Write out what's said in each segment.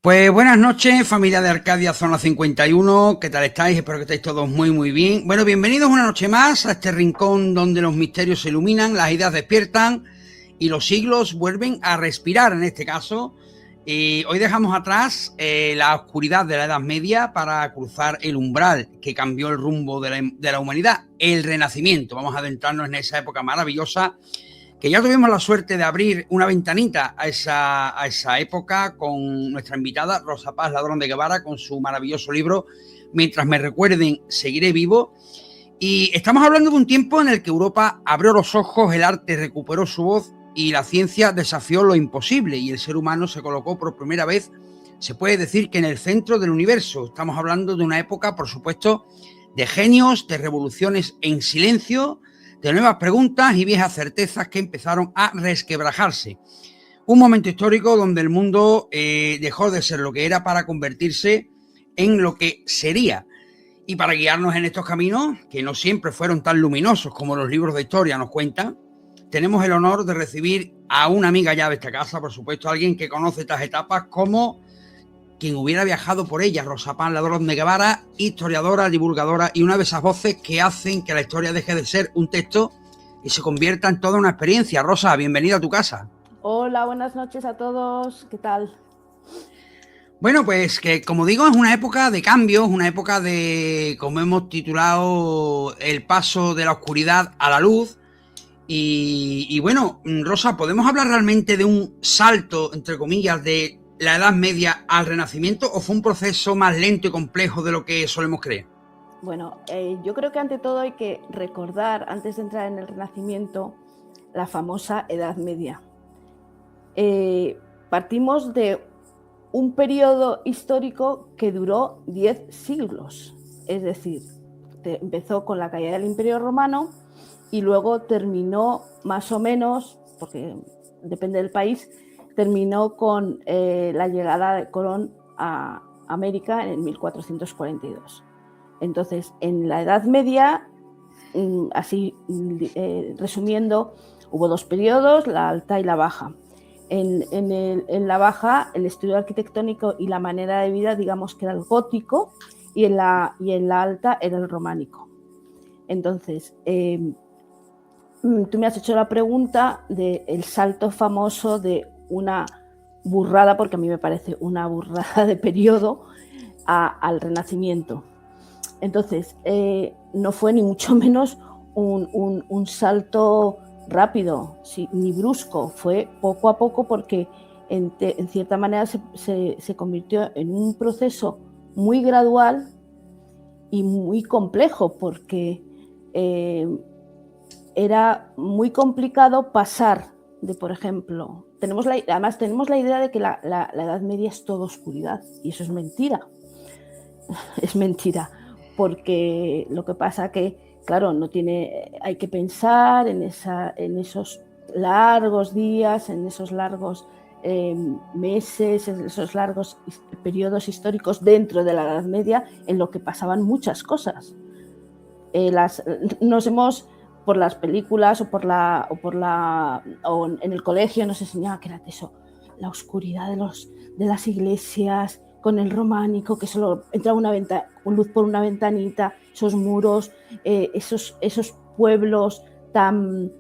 Pues buenas noches, familia de Arcadia Zona 51, ¿qué tal estáis? Espero que estéis todos muy bien. Bueno, bienvenidos una noche más a este rincón donde los misterios se iluminan, las ideas despiertan y los siglos vuelven a respirar, en este caso. Y hoy dejamos atrás la oscuridad de la Edad Media para cruzar el umbral que cambió el rumbo de la humanidad, el Renacimiento. Vamos a adentrarnos en esa época maravillosa que ya tuvimos la suerte de abrir una ventanita a esa época con nuestra invitada Rosa Paz Ladrón de Guevara, con su maravilloso libro Mientras me recuerden, seguiré vivo. Y estamos hablando de un tiempo en el que Europa abrió los ojos, el arte recuperó su voz y la ciencia desafió lo imposible y el ser humano se colocó por primera vez, se puede decir que en el centro del universo. Estamos hablando de una época, por supuesto, de genios, de revoluciones en silencio, de nuevas preguntas y viejas certezas que empezaron a resquebrajarse. Un momento histórico donde el mundo dejó de ser lo que era para convertirse en lo que sería. Y para guiarnos en estos caminos, que no siempre fueron tan luminosos como los libros de historia nos cuentan, tenemos el honor de recibir a una amiga ya de esta casa, por supuesto, alguien que conoce estas etapas como quien hubiera viajado por ella, Rosa Paz Ladrón de Guevara, historiadora, divulgadora y una de esas voces que hacen que la historia deje de ser un texto y se convierta en toda una experiencia. Rosa, bienvenida a tu casa. Hola, buenas noches a todos. ¿Qué tal? Bueno, pues que como digo, es una época de cambios, una época de, como hemos titulado, el paso de la oscuridad a la luz. Y bueno, Rosa, ¿podemos hablar realmente de un salto, entre comillas, de la Edad Media al Renacimiento o fue un proceso más lento y complejo de lo que solemos creer? Bueno, yo creo que ante todo hay que recordar, antes de entrar en el Renacimiento, la famosa Edad Media. Partimos de un periodo histórico que duró 10 siglos, es decir, empezó con la caída del Imperio Romano y luego terminó más o menos, porque depende del país, terminó con la llegada de Colón a América en el 1442. Entonces, en la Edad Media, así resumiendo, hubo dos periodos, la alta y la baja. En la baja, el estudio arquitectónico y la manera de vida, digamos que era el gótico, y en la alta era el románico. Entonces, tú me has hecho la pregunta del salto famoso de una burrada, porque a mí me parece una burrada de periodo, al Renacimiento. Entonces, no fue ni mucho menos un salto rápido, ni brusco, fue poco a poco porque en cierta manera se convirtió en un proceso muy gradual y muy complejo porque era muy complicado pasar de, por ejemplo, además tenemos la idea de que la Edad Media es todo oscuridad y eso es mentira, es mentira, porque lo que pasa que, claro, hay que pensar en esos largos días, en esos largos meses, en esos largos periodos históricos dentro de la Edad Media, en lo que pasaban muchas cosas. Nos hemos, por las películas o en el colegio nos enseñaba que era eso, la oscuridad de las iglesias, con el románico, que solo entraba luz por una ventanita, esos muros, esos pueblos tan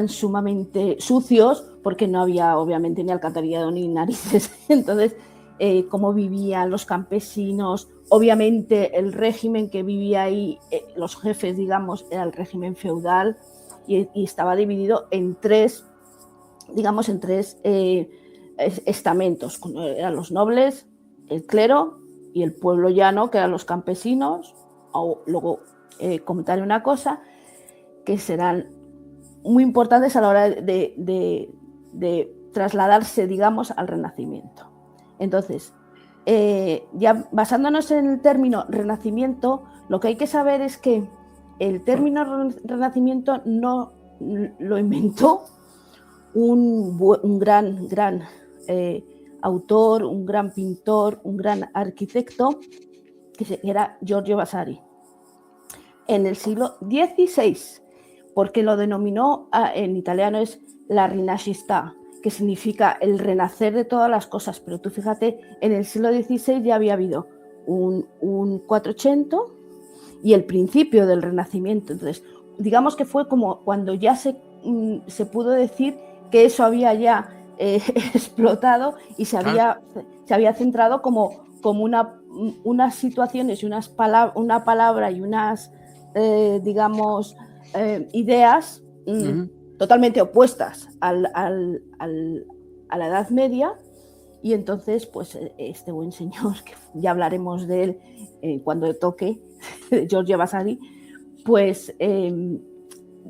sumamente sucios, porque no había obviamente ni alcantarillado ni narices. Entonces, cómo vivían los campesinos, obviamente el régimen que vivía ahí, los jefes, digamos, era el régimen feudal y estaba dividido en tres, digamos, estamentos. Eran los nobles, el clero y el pueblo llano, que eran los campesinos. Luego comentaré una cosa, que serán muy importantes a la hora de trasladarse, digamos, al Renacimiento. Entonces, ya basándonos en el término Renacimiento, lo que hay que saber es que el término Renacimiento no lo inventó un gran autor, un gran pintor, un gran arquitecto, que era Giorgio Vasari, en el siglo XVI, porque lo denominó en italiano es la Rinascita, que significa el renacer de todas las cosas, pero tú fíjate, en el siglo XVI ya había habido un 480 y el principio del Renacimiento. Entonces, digamos que fue como cuando ya se pudo decir que eso había ya explotado y se había centrado como unas situaciones y una palabra y unas, digamos, ideas totalmente opuestas a la Edad Media. Y entonces, pues, este buen señor, que ya hablaremos de él cuando toque, Giorgio Vasari, pues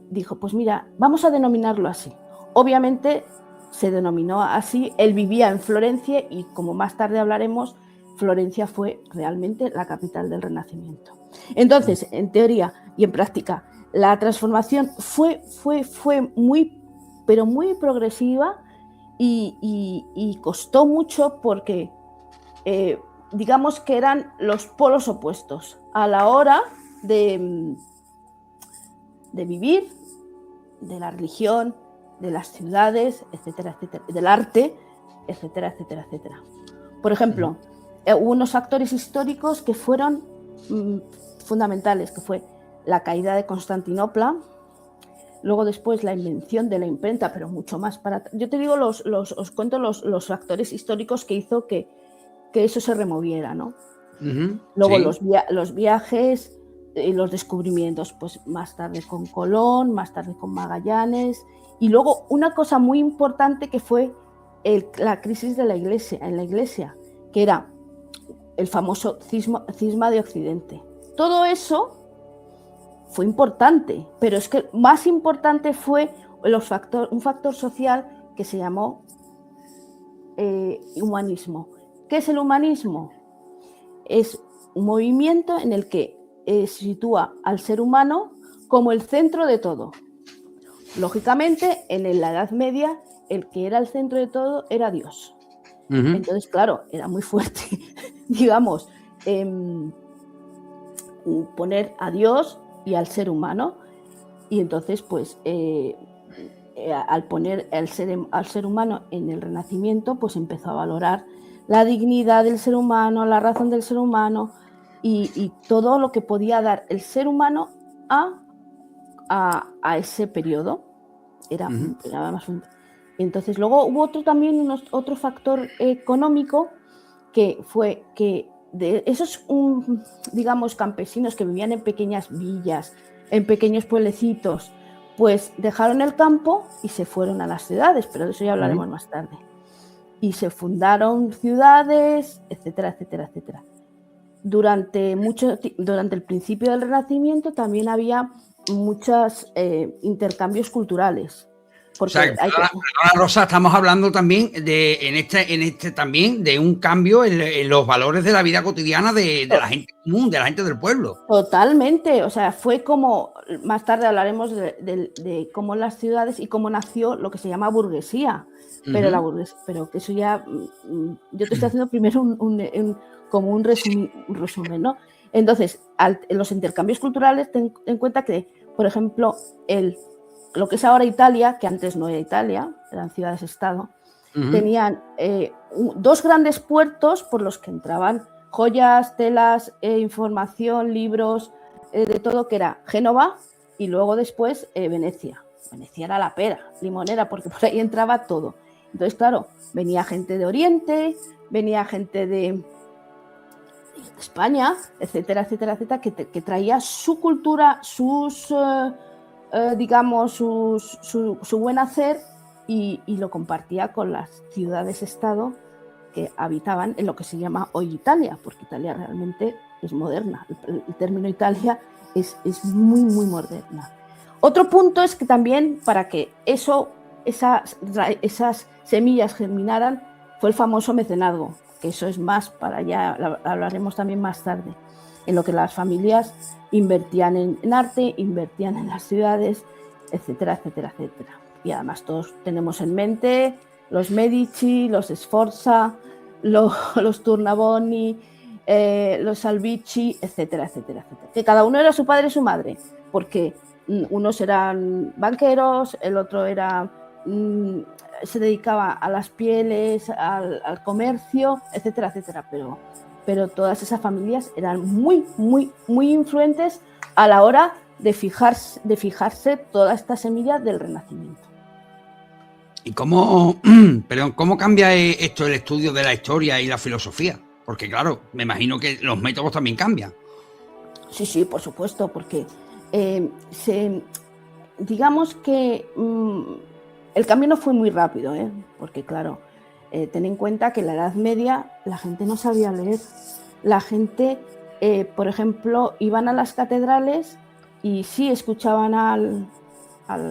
dijo, pues mira, vamos a denominarlo así. Obviamente se denominó así, él vivía en Florencia y, como más tarde hablaremos, Florencia fue realmente la capital del Renacimiento. Entonces, en teoría y en práctica, la transformación fue muy, pero muy progresiva y costó mucho porque digamos que eran los polos opuestos a la hora de vivir, de la religión, de las ciudades, etcétera, etcétera, del arte, etcétera, etcétera, etcétera. Por ejemplo, hubo unos factores históricos que fueron fundamentales, que fue la caída de Constantinopla, luego después la invención de la imprenta, pero mucho más para... Yo te digo, os cuento los factores históricos que hizo que eso se removiera, ¿no? Luego sí. los viajes y los descubrimientos, pues más tarde con Colón, más tarde con Magallanes, y luego una cosa muy importante que fue la crisis de la iglesia, que era el famoso cisma de Occidente. Todo eso fue importante, pero es que más importante fue un factor social que se llamó humanismo. ¿Qué es el humanismo? Es un movimiento en el que sitúa al ser humano como el centro de todo. Lógicamente, en la Edad Media, el que era el centro de todo era Dios. Entonces, claro, era muy fuerte, digamos, poner a Dios y al ser humano. Y entonces, pues, al poner al ser humano en el Renacimiento, pues empezó a valorar la dignidad del ser humano, la razón del ser humano y todo lo que podía dar el ser humano a ese periodo. Era más un... Entonces, luego hubo otro factor económico que fue que de esos, digamos, campesinos que vivían en pequeñas villas, en pequeños pueblecitos, pues dejaron el campo y se fueron a las ciudades, pero de eso ya hablaremos más tarde. Y se fundaron ciudades, etcétera, etcétera, etcétera. Durante el principio del Renacimiento también había muchos intercambios culturales. Porque O sea, perdona, Rosa, estamos hablando también en este también de un cambio en los valores de la vida cotidiana de la gente común, de la gente del pueblo. Totalmente, o sea, fue como, más tarde hablaremos de cómo las ciudades y cómo nació lo que se llama burguesía, pero que eso ya, yo te estoy haciendo primero como un resumen, ¿no? Entonces, en los intercambios culturales, ten en cuenta que, por ejemplo, lo que es ahora Italia, que antes no era Italia, eran ciudades-estado, tenían dos grandes puertos por los que entraban joyas, telas, información, libros, de todo, que era Génova y luego después Venecia. Venecia era la pera, limonera, porque por ahí entraba todo. Entonces, claro, venía gente de Oriente, venía gente de España, etcétera, etcétera, etcétera, que traía su cultura, sus... digamos, su buen hacer y lo compartía con las ciudades-estado que habitaban en lo que se llama hoy Italia, porque Italia realmente es moderna. El término Italia es muy, muy moderna. Otro punto es que también para que esas semillas germinaran fue el famoso mecenazgo, que eso es más para allá, hablaremos también más tarde, en lo que las familias invertían en arte, invertían en las ciudades, etcétera, etcétera, etcétera. Y además todos tenemos en mente los Medici, los Sforza, los Tornabuoni, los Salvici, etcétera, etcétera, etcétera. Que cada uno era su padre y su madre, porque unos eran banqueros, el otro era se dedicaba a las pieles, al comercio, etcétera, etcétera. Pero todas esas familias eran muy, muy, muy influentes a la hora de fijarse toda esta semilla del Renacimiento. ¿Y cómo cambia esto el estudio de la historia y la filosofía? Porque claro, me imagino que los métodos también cambian. Sí, por supuesto, porque digamos que el cambio no fue muy rápido, porque claro, ten en cuenta que en la Edad Media la gente no sabía leer. La gente, por ejemplo, iban a las catedrales y sí escuchaban al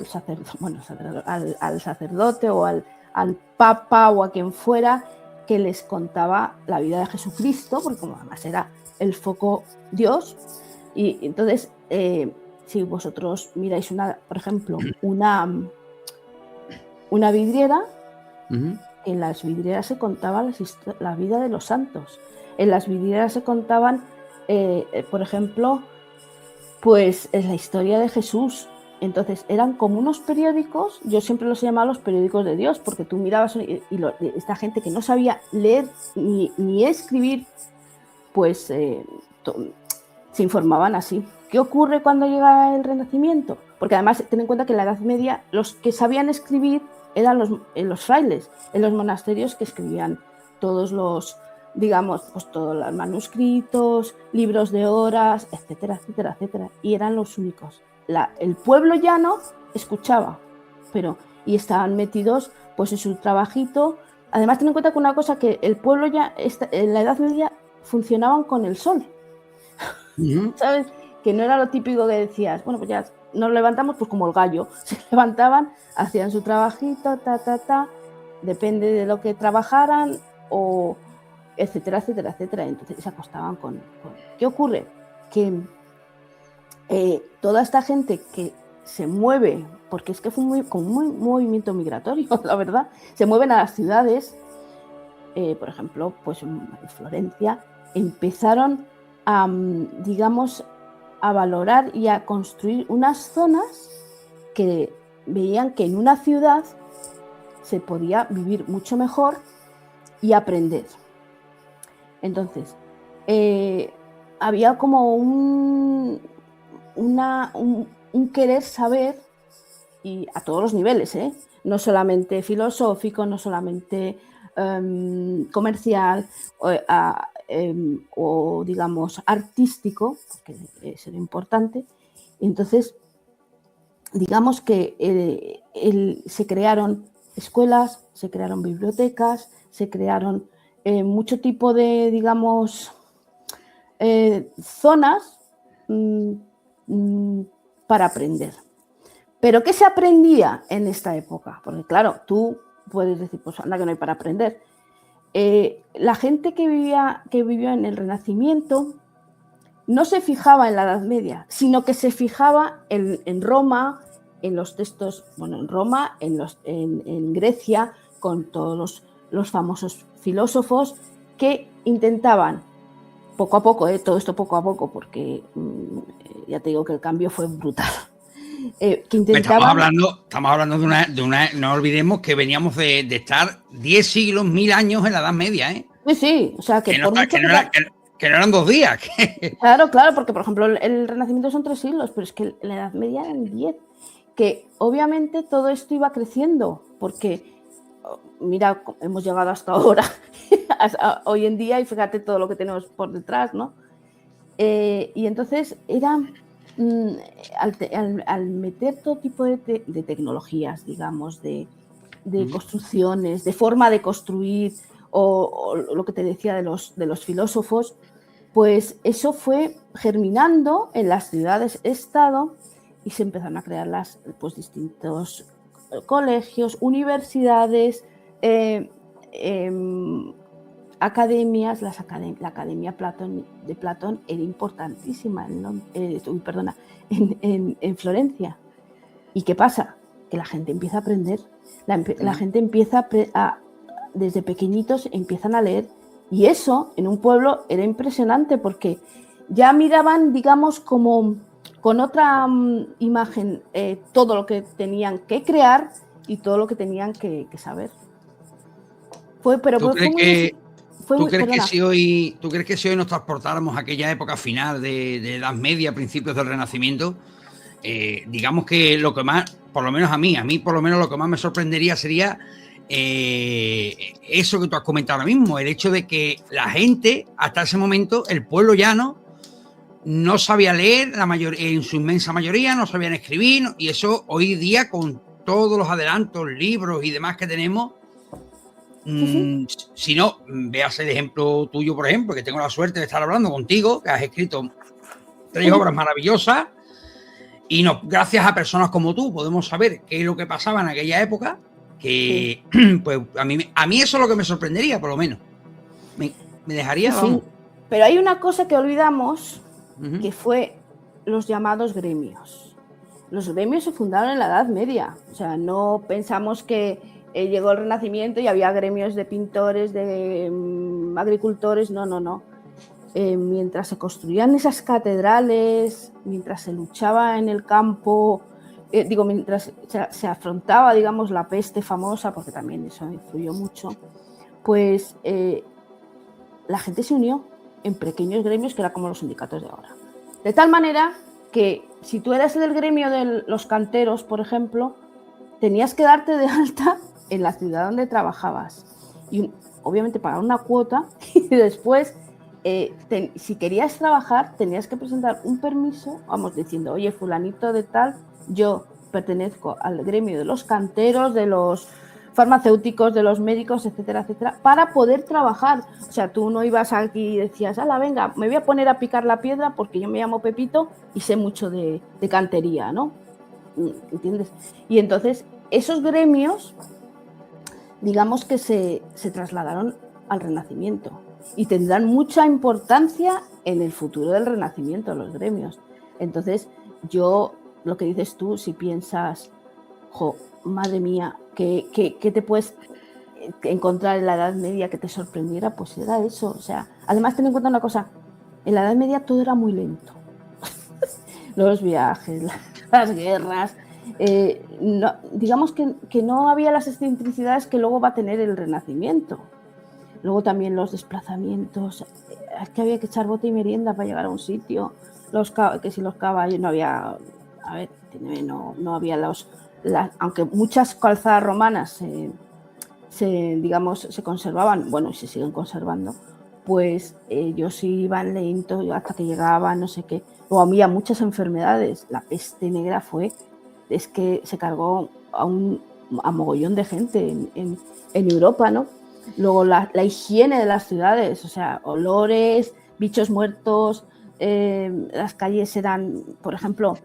sacerdote o al papa o a quien fuera que les contaba la vida de Jesucristo, porque como además era el foco Dios. Y entonces, si vosotros miráis por ejemplo, una vidriera, en las vidrieras se contaba la vida de los santos. En las vidrieras se contaban, por ejemplo, pues es la historia de Jesús. Entonces eran como unos periódicos, yo siempre los he llamado los periódicos de Dios, porque tú mirabas esta gente que no sabía leer ni escribir, pues se informaban así. ¿Qué ocurre cuando llega el Renacimiento? Porque además ten en cuenta que en la Edad Media los que sabían escribir eran los frailes, en los monasterios, que escribían todos los, digamos, pues todos los manuscritos, libros de horas, etcétera, etcétera, etcétera, y eran los únicos. El pueblo llano escuchaba, y estaban metidos pues en su trabajito. Además, ten en cuenta que una cosa, que el pueblo ya en la Edad Media funcionaban con el sol. ¿Sabes? Que no era lo típico que decías, bueno, pues ya nos levantamos pues como el gallo. Se levantaban, hacían su trabajito, depende de lo que trabajaran, o etcétera, etcétera, etcétera. Entonces se acostaban con... ¿Qué ocurre? Que toda esta gente que se mueve, porque es que fue como un movimiento migratorio, la verdad, se mueven a las ciudades, por ejemplo, pues en Florencia, empezaron a, digamos, a valorar y a construir unas zonas que veían que en una ciudad se podía vivir mucho mejor y aprender. Entonces, había como un querer saber, y a todos los niveles, no solamente filosófico, no solamente comercial o digamos artístico, porque eso era importante. Entonces, digamos que se crearon escuelas, se crearon bibliotecas, se crearon mucho tipo de, digamos, zonas para aprender. ¿Pero qué se aprendía en esta época? Porque claro, tú puedes decir, pues anda que no hay para aprender. La gente que vivió en el Renacimiento no se fijaba en la Edad Media, sino que se fijaba en Roma, en los textos, bueno, en Roma, en Grecia, con todos los famosos filósofos que intentaban, poco a poco, todo esto poco a poco, porque ya te digo que el cambio fue brutal. Que intentaban... Estamos hablando de una. No olvidemos que veníamos de estar 10 siglos, 1000 años en la Edad Media, ¿eh? Sí, o sea, que no eran 2 días. Claro, porque por ejemplo el Renacimiento son 3 siglos, pero es que en la Edad Media eran 10. Que obviamente todo esto iba creciendo, porque mira, hemos llegado hasta ahora, hoy en día, y fíjate todo lo que tenemos por detrás, ¿no? Y entonces era... al meter todo tipo de tecnologías, digamos, de construcciones, de forma de construir, o lo que te decía de los filósofos, pues eso fue germinando en las ciudades-estado y se empezaron a crear pues, distintos colegios, universidades, academias. La Academia de Platón era importantísima en Florencia. ¿Y qué pasa? Que la gente empieza a aprender, la gente empieza desde pequeñitos empiezan a leer, y eso en un pueblo era impresionante, porque ya miraban, digamos, como con otra imagen todo lo que tenían que crear, y todo lo que tenían que saber. ¿Tú crees que si hoy nos transportáramos a aquella época final de Edad Media, principios del Renacimiento, digamos que lo que más, por lo menos a mí por lo menos lo que más me sorprendería sería eso que tú has comentado ahora mismo, el hecho de que la gente, hasta ese momento, el pueblo llano, no sabía leer, en su inmensa mayoría no sabían escribir, y eso hoy día, con todos los adelantos, libros y demás que tenemos, sí. Si no, veas el ejemplo tuyo, por ejemplo, que tengo la suerte de estar hablando contigo, que has escrito 3 obras maravillosas, y gracias a personas como tú podemos saber qué es lo que pasaba en aquella época, que pues a mí eso es lo que me sorprendería, por lo menos. Me dejaría, vamos. Pero hay una cosa que olvidamos, que fue los llamados gremios. Los gremios se fundaron en la Edad Media. O sea, no pensamos que llegó el Renacimiento y había gremios de pintores, de agricultores. No. Mientras se construían esas catedrales, mientras se luchaba en el campo, mientras se afrontaba, digamos, la peste famosa, porque también eso influyó mucho, pues la gente se unió en pequeños gremios que eran como los sindicatos de ahora. De tal manera que si tú eras del gremio de los canteros, por ejemplo, tenías que darte de alta en la ciudad donde trabajabas y obviamente pagar una cuota y después si querías trabajar tenías que presentar un permiso, vamos, diciendo, oye, fulanito de tal, yo pertenezco al gremio de los canteros, de los farmacéuticos, de los médicos, etcétera, etcétera, para poder trabajar. O sea, tú no ibas aquí y decías, ala, venga, me voy a poner a picar la piedra porque yo me llamo Pepito y sé mucho de cantería, ¿no? ¿Entiendes? Y entonces esos gremios, digamos que se trasladaron al Renacimiento y tendrán mucha importancia en el futuro del Renacimiento, los gremios. Entonces, lo que dices tú, si piensas, madre mía, ¿qué te puedes encontrar en la Edad Media que te sorprendiera? Pues era eso. O sea, además ten en cuenta una cosa, en la Edad Media todo era muy lento. Los viajes, las guerras, digamos que no había las excentricidades que luego va a tener el Renacimiento. Luego también los desplazamientos, es que había que echar bote y merienda para llegar a un sitio, que si los caballos no había, no había aunque muchas calzadas romanas se conservaban, bueno, se siguen conservando, pues ellos iban lentos hasta que llegaban, no sé qué. Luego había muchas enfermedades, la peste negra es que se cargó a mogollón de gente en Europa, ¿no? Luego la higiene de las ciudades, o sea, olores, bichos muertos, las calles eran, por ejemplo,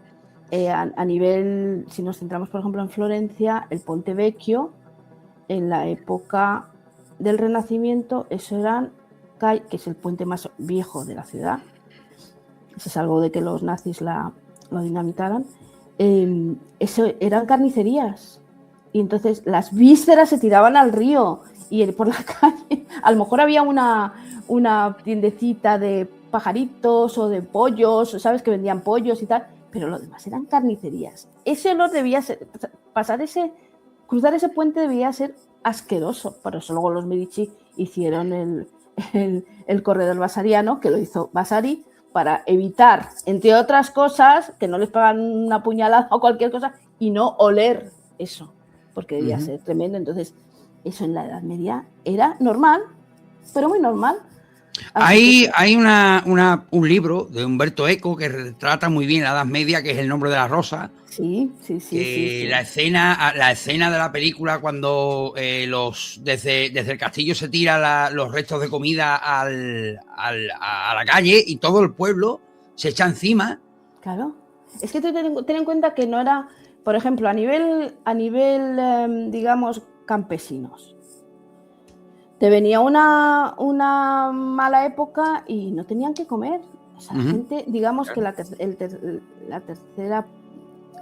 a nivel, si nos centramos por ejemplo en Florencia, el Ponte Vecchio, en la época del Renacimiento, eso eran calles, que es el puente más viejo de la ciudad, se salvó de que los nazis lo dinamitaran, eso eran carnicerías, y entonces las vísceras se tiraban al río. Y por la calle, a lo mejor había una tiendecita de pajaritos o de pollos, ¿sabes? Que vendían pollos y tal, pero lo demás eran carnicerías. Ese olor debía ser, cruzar ese puente debía ser asqueroso. Por eso luego los Medici hicieron el corredor vasariano, que lo hizo Vasari, para evitar, entre otras cosas, que no les pagan una puñalada o cualquier cosa y no oler eso, porque debía ser tremendo. Entonces, eso en la Edad Media era normal, pero muy normal. Hay un libro de Umberto Eco que retrata muy bien la Edad Media, que es El nombre de la rosa. Sí. La escena de la película cuando desde el castillo se tiran los restos de comida a la calle y todo el pueblo se echa encima. Claro. Es que ten en cuenta que no era, por ejemplo, a nivel digamos, campesinos. Te venía una mala época y no tenían que comer. Esa gente, digamos que la tercera,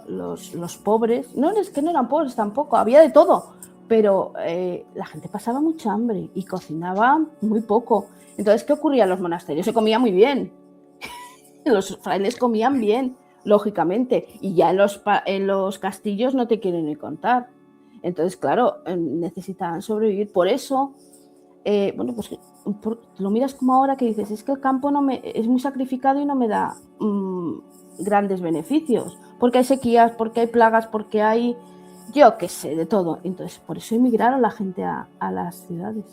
los pobres, no es que no eran pobres tampoco, había de todo, pero la gente pasaba mucha hambre y cocinaba muy poco. Entonces, ¿qué ocurría en los monasterios? Se comía muy bien. Los frailes comían bien, lógicamente, y ya en los castillos no te quieren ni contar. Entonces, claro, necesitaban sobrevivir. Por eso, bueno, pues lo miras como ahora que dices, es que el campo es muy sacrificado y no me da grandes beneficios, porque hay sequías, porque hay plagas, porque hay, yo qué sé, de todo. Entonces, por eso emigraron la gente a las ciudades.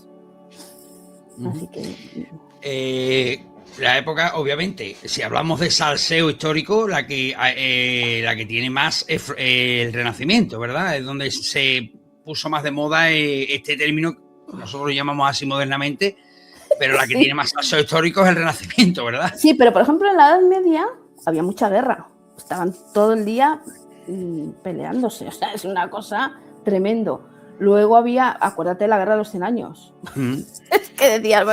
Así que... la época, obviamente, si hablamos de salseo histórico, la que tiene más es el Renacimiento, ¿verdad? Es donde se puso más de moda este término, nosotros lo llamamos así modernamente, pero la que tiene más salseo histórico es el Renacimiento, ¿verdad? Sí, pero por ejemplo en la Edad Media había mucha guerra, estaban todo el día peleándose, o sea, es una cosa tremendo. Luego había, acuérdate de la Guerra de los 100 años, es que decías,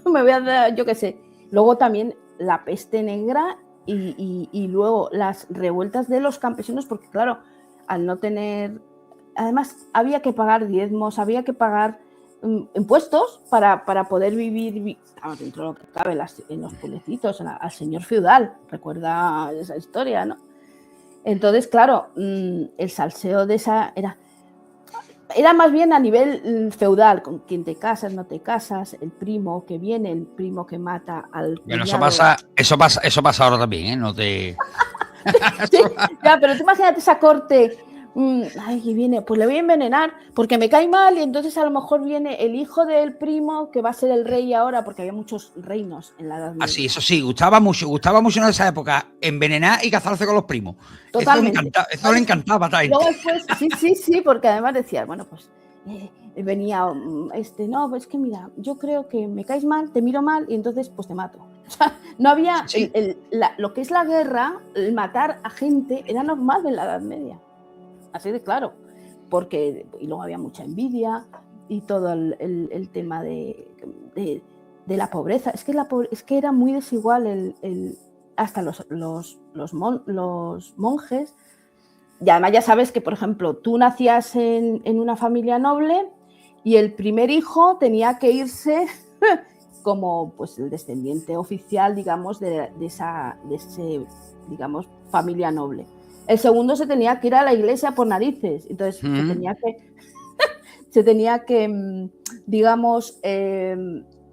me voy a dar, yo qué sé. Luego también la peste negra y luego las revueltas de los campesinos, porque claro, al no tener... Además, había que pagar diezmos, había que pagar impuestos para poder vivir dentro de lo que cabe en los pueblecitos, al señor feudal. Recuerda esa historia, ¿no? Entonces, claro, el salseo de esa era más bien a nivel feudal, con quien te casas, no te casas, el primo que viene, el primo que mata al bueno, cuñado. eso pasa ahora también, ¿eh? No te... Sí, ya, pero tú imagínate esa corte, ay, que viene, pues le voy a envenenar porque me cae mal y entonces a lo mejor viene el hijo del primo que va a ser el rey ahora, porque había muchos reinos en la Edad Media. Así, eso sí, gustaba mucho en esa época envenenar y cazarse con los primos. Totalmente. Eso le encantaba a esta gente. Luego después, sí, porque además decías, bueno, pues venía no, pues que mira, yo creo que me caes mal, te miro mal y entonces pues te mato. O sea, no había, sí. lo que es la guerra, el matar a gente era normal en la Edad Media, así de claro, porque, y luego había mucha envidia y todo el tema de la pobreza, es que era muy desigual hasta los monjes. Y además ya sabes que, por ejemplo, tú nacías en una familia noble y el primer hijo tenía que irse como pues el descendiente oficial, digamos, de ese, digamos, familia noble. El segundo se tenía que ir a la iglesia por narices, entonces se tenía que digamos,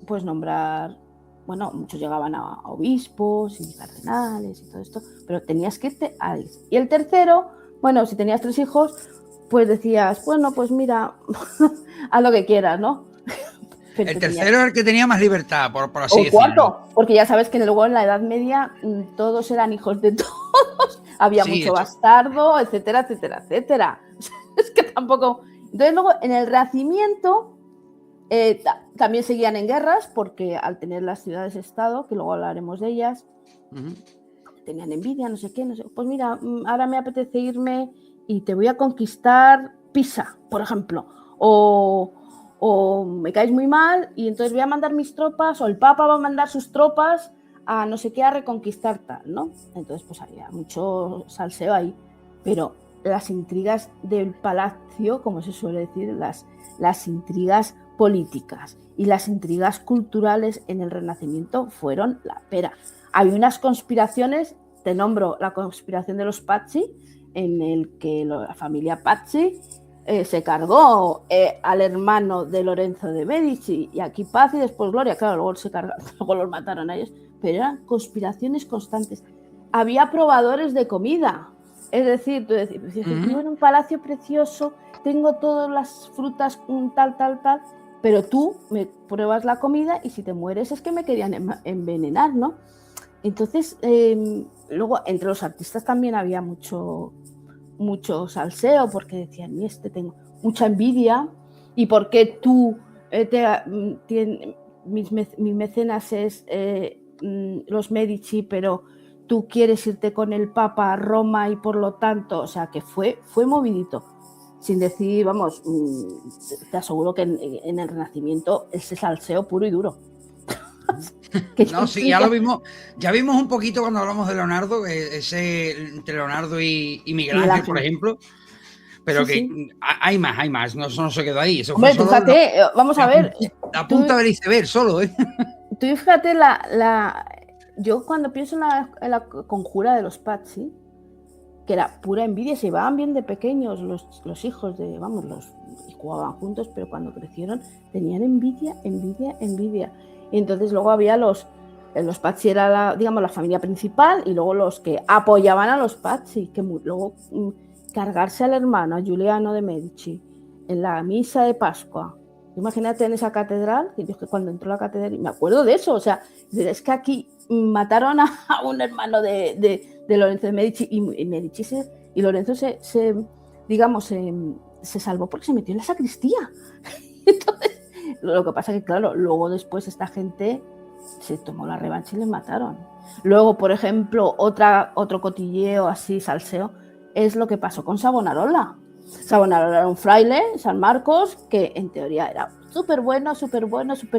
pues nombrar, bueno, muchos llegaban a obispos y cardenales y todo esto, pero tenías que irte a él. Y el tercero, bueno, si tenías 3 hijos, pues decías, bueno, pues mira, haz lo que quieras, ¿no? Pero el tercero es el que tenía más libertad, por así decirlo. O cuarto, porque ya sabes que luego en la Edad Media todos eran hijos de todos, había mucho bastardo, etcétera, etcétera, etcétera. Es que tampoco... Entonces luego en el Renacimiento también seguían en guerras, porque al tener las ciudades-estado, que luego hablaremos de ellas, tenían envidia, no sé qué, no sé. Pues mira, ahora me apetece irme y te voy a conquistar Pisa, por ejemplo, o me caes muy mal y entonces voy a mandar mis tropas, o el Papa va a mandar sus tropas a no sé qué, a reconquistar tal, ¿no? Entonces pues había mucho salseo ahí, pero las intrigas del palacio, como se suele decir, las intrigas políticas y las intrigas culturales en el Renacimiento fueron la pera. Había unas conspiraciones, te nombro la conspiración de los Pazzi, en el que la familia Pazzi se cargó al hermano de Lorenzo de Medici, y aquí paz y después gloria. Claro, luego los mataron a ellos, pero eran conspiraciones constantes. Había probadores de comida, es decir, tú decís, vivo en un palacio precioso, tengo todas las frutas, tal, pero tú me pruebas la comida y si te mueres es que me querían envenenar, ¿no? Entonces, luego entre los artistas también había mucho salseo, porque decían, tengo mucha envidia, y por qué tú mis mecenas es los Medici, pero tú quieres irte con el Papa a Roma y por lo tanto, o sea, que fue movidito. Sin decir, vamos, te aseguro que en el Renacimiento ese salseo puro y duro. No, sí, ya vimos un poquito cuando hablamos de Leonardo, entre Leonardo y Miguel Ángel, por ejemplo, pero sí, que sí. Hay más, no, eso no se quedó ahí. Eso hombre, fue fíjate, vamos a ver. La punta del iceberg solo, ¿eh? Tú fíjate, yo cuando pienso en la conjura de los Pazzi, que era pura envidia, se llevaban bien de pequeños los hijos de, y jugaban juntos, pero cuando crecieron tenían envidia. Y entonces luego había los Pazzi era la familia principal, y luego los que apoyaban a los Pazzi, que luego cargarse al hermano, a Giuliano de Medici, en la misa de Pascua. Imagínate en esa catedral, que yo que cuando entró a la catedral, me acuerdo de eso, o sea, es que aquí mataron a un hermano de Lorenzo de Medici, y Lorenzo se salvó porque se metió en la sacristía. Entonces, lo que pasa es que, claro, luego después esta gente se tomó la revancha y les mataron. Luego, por ejemplo, otro cotilleo así, salseo, es lo que pasó con Savonarola. Savonarola era un fraile, San Marcos, que en teoría era súper bueno, súper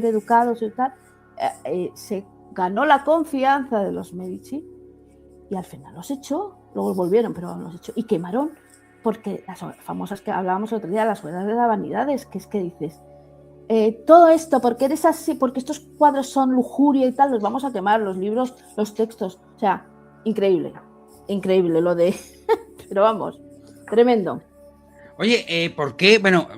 educado, se ganó la confianza de los Medici y al final los echó. Luego volvieron, pero los echó y quemaron, porque las famosas que hablábamos el otro día, las ruedas de las vanidades, que es que dices, todo esto, porque eres así, porque estos cuadros son lujuria y tal, los vamos a quemar, los libros, los textos, o sea, increíble lo de, pero vamos, tremendo. Oye, ¿por qué? Bueno,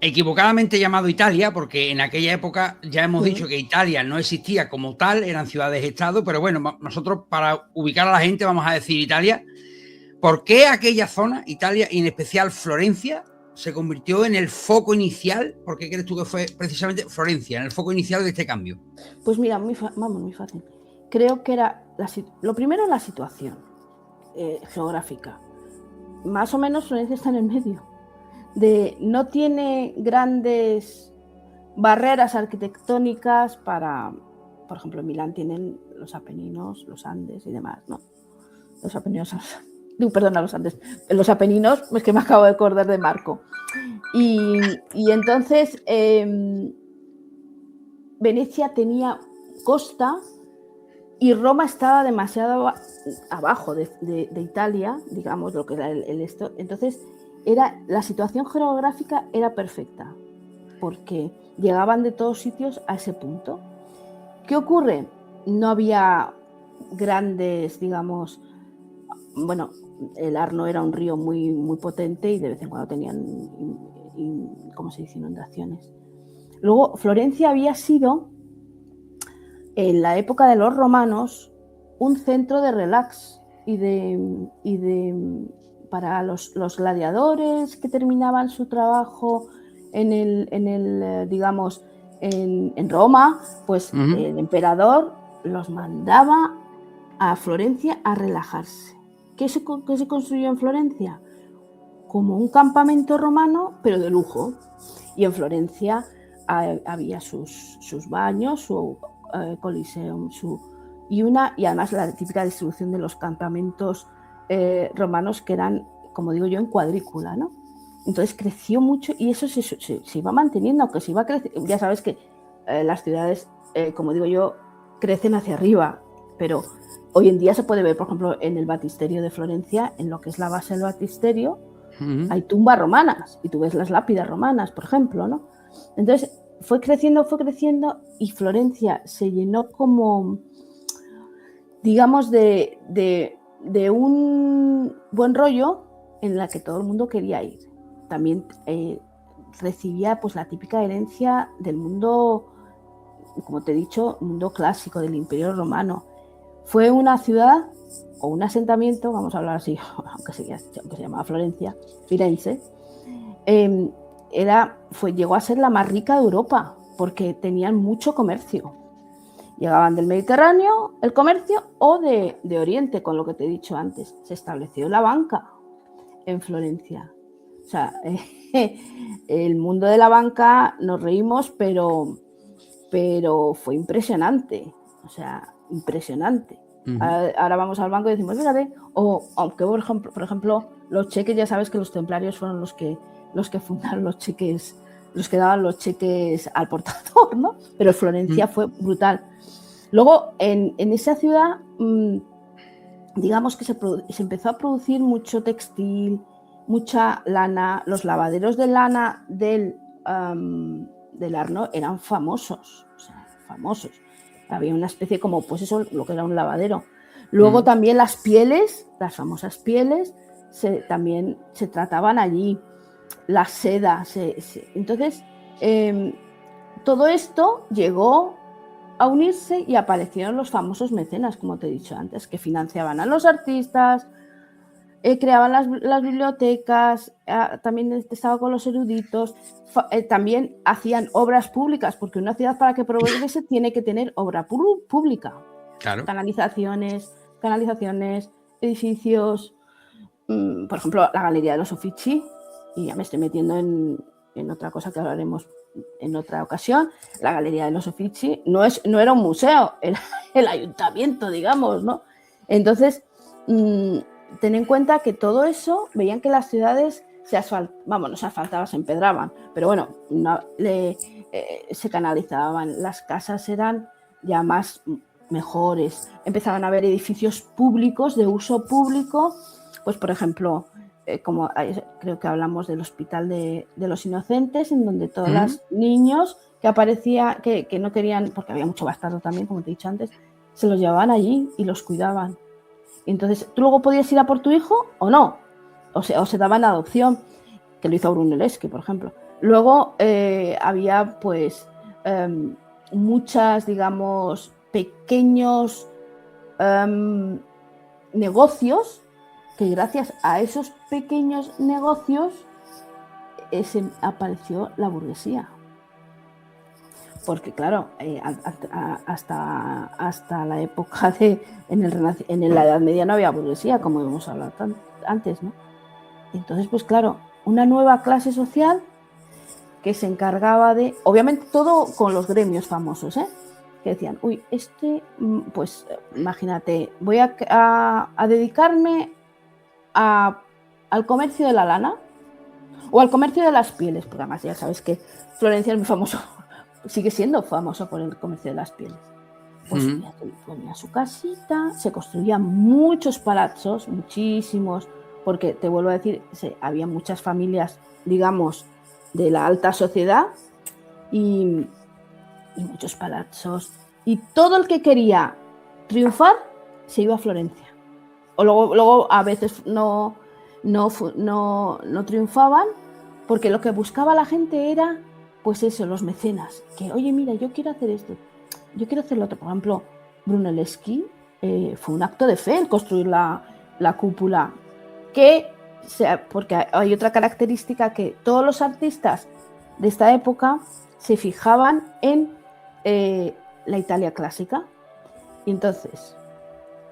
equivocadamente llamado Italia, porque en aquella época ya hemos dicho que Italia no existía como tal, eran ciudades-estado, pero bueno, nosotros para ubicar a la gente vamos a decir Italia. ¿Por qué aquella zona, Italia, y en especial Florencia, se convirtió en el foco inicial? ¿Por qué crees tú que fue precisamente Florencia, en el foco inicial de este cambio? Pues mira, muy fácil. Creo que era, lo primero, la situación geográfica. Más o menos Florencia está en el medio. No tiene grandes barreras arquitectónicas para, por ejemplo, en Milán tienen los Apeninos, los Andes y demás, ¿no? Los Apeninos, perdona, los Andes. Los Apeninos, es que me acabo de acordar de Marco. Y entonces Venecia tenía costa y Roma estaba demasiado abajo de Italia, digamos, lo que era el esto. Entonces, la situación geográfica era perfecta, porque llegaban de todos sitios a ese punto. ¿Qué ocurre? No había grandes, digamos, bueno, el Arno era un río muy, muy potente y de vez en cuando tenían, ¿cómo se dice?, inundaciones. Luego, Florencia había sido, en la época de los romanos, un centro de relax para los gladiadores que terminaban su trabajo digamos, en Roma, pues el emperador los mandaba a Florencia a relajarse. ¿Qué se construyó en Florencia? Como un campamento romano, pero de lujo. Y en Florencia había sus baños, su coliseum, y además la típica distribución de los campamentos romanos, que eran, como digo yo, en cuadrícula, ¿no? Entonces creció mucho y eso se iba manteniendo, aunque se iba creciendo. Ya sabes que las ciudades, como digo yo, crecen hacia arriba, pero hoy en día se puede ver, por ejemplo, en el Batisterio de Florencia, en lo que es la base del Batisterio, hay tumbas romanas y tú ves las lápidas romanas, por ejemplo, ¿no? Entonces fue creciendo y Florencia se llenó como, digamos, de un buen rollo en la que todo el mundo quería ir. También recibía pues la típica herencia del mundo, como te he dicho, mundo clásico del Imperio Romano. Fue una ciudad o un asentamiento, vamos a hablar así, aunque se llamaba Florencia, Firenze, llegó a ser la más rica de Europa porque tenían mucho comercio. Llegaban del Mediterráneo, el comercio, o de Oriente, con lo que te he dicho antes. Se estableció la banca en Florencia. O sea, el mundo de la banca, nos reímos, pero fue impresionante. O sea, impresionante. Ahora vamos al banco y decimos, fíjate, o aunque por ejemplo, los cheques, ya sabes que los templarios fueron los que fundaron los cheques, los que daban los cheques al portador, ¿no? Pero Florencia fue brutal. Luego, en esa ciudad, digamos que se empezó a producir mucho textil, mucha lana. Los lavaderos de lana del Arno eran famosos, o sea, famosos. Había una especie como, pues eso, lo que era un lavadero. Luego también las pieles, las famosas pieles, también se trataban allí, la seda. Entonces, todo esto llegó a unirse y aparecieron los famosos mecenas, como te he dicho antes, que financiaban a los artistas, creaban las bibliotecas, también estaba con los eruditos, también hacían obras públicas, porque una ciudad para que progrese tiene que tener obra pública. Claro. Canalizaciones, edificios, por ejemplo, la Galería de los Uffizi, y ya me estoy metiendo en otra cosa que hablaremos en otra ocasión. La Galería de los Uffizi no era un museo, era el ayuntamiento, digamos, ¿no? Entonces, ten en cuenta que todo eso, veían que las ciudades no se asfaltaban, se empedraban, pero bueno, se canalizaban, las casas eran ya más mejores, empezaban a haber edificios públicos de uso público, pues por ejemplo, como creo que hablamos del Hospital de los Inocentes, en donde todos los niños que aparecían, que no querían, porque había mucho bastardo también, como te he dicho antes, se los llevaban allí y los cuidaban. Entonces, tú luego podías ir a por tu hijo o no, o se daban adopción, que lo hizo Brunelleschi, por ejemplo. Luego había pues muchas, digamos, pequeños negocios, que gracias a esos pequeños negocios apareció la burguesía. Porque claro, hasta la época en la Edad Media no había burguesía, como hemos hablado antes, ¿no? Entonces, pues claro, una nueva clase social que se encargaba de, obviamente todo con los gremios famosos, que decían, uy, pues imagínate, voy a dedicarme al comercio de la lana o al comercio de las pieles, porque además ya sabes que Florencia es muy famoso, sigue siendo famoso por el comercio de las pieles. Pues ponía su casita, se construían muchos palazos, muchísimos, porque te vuelvo a decir, había muchas familias, digamos, de la alta sociedad y muchos palazos, y todo el que quería triunfar se iba a Florencia. O luego a veces no triunfaban, porque lo que buscaba la gente era, pues eso, los mecenas, que oye, mira, yo quiero hacer esto, yo quiero hacer lo otro. Por ejemplo, Brunelleschi fue un acto de fe el construir la cúpula, porque hay otra característica, que todos los artistas de esta época se fijaban en la Italia clásica. Y entonces,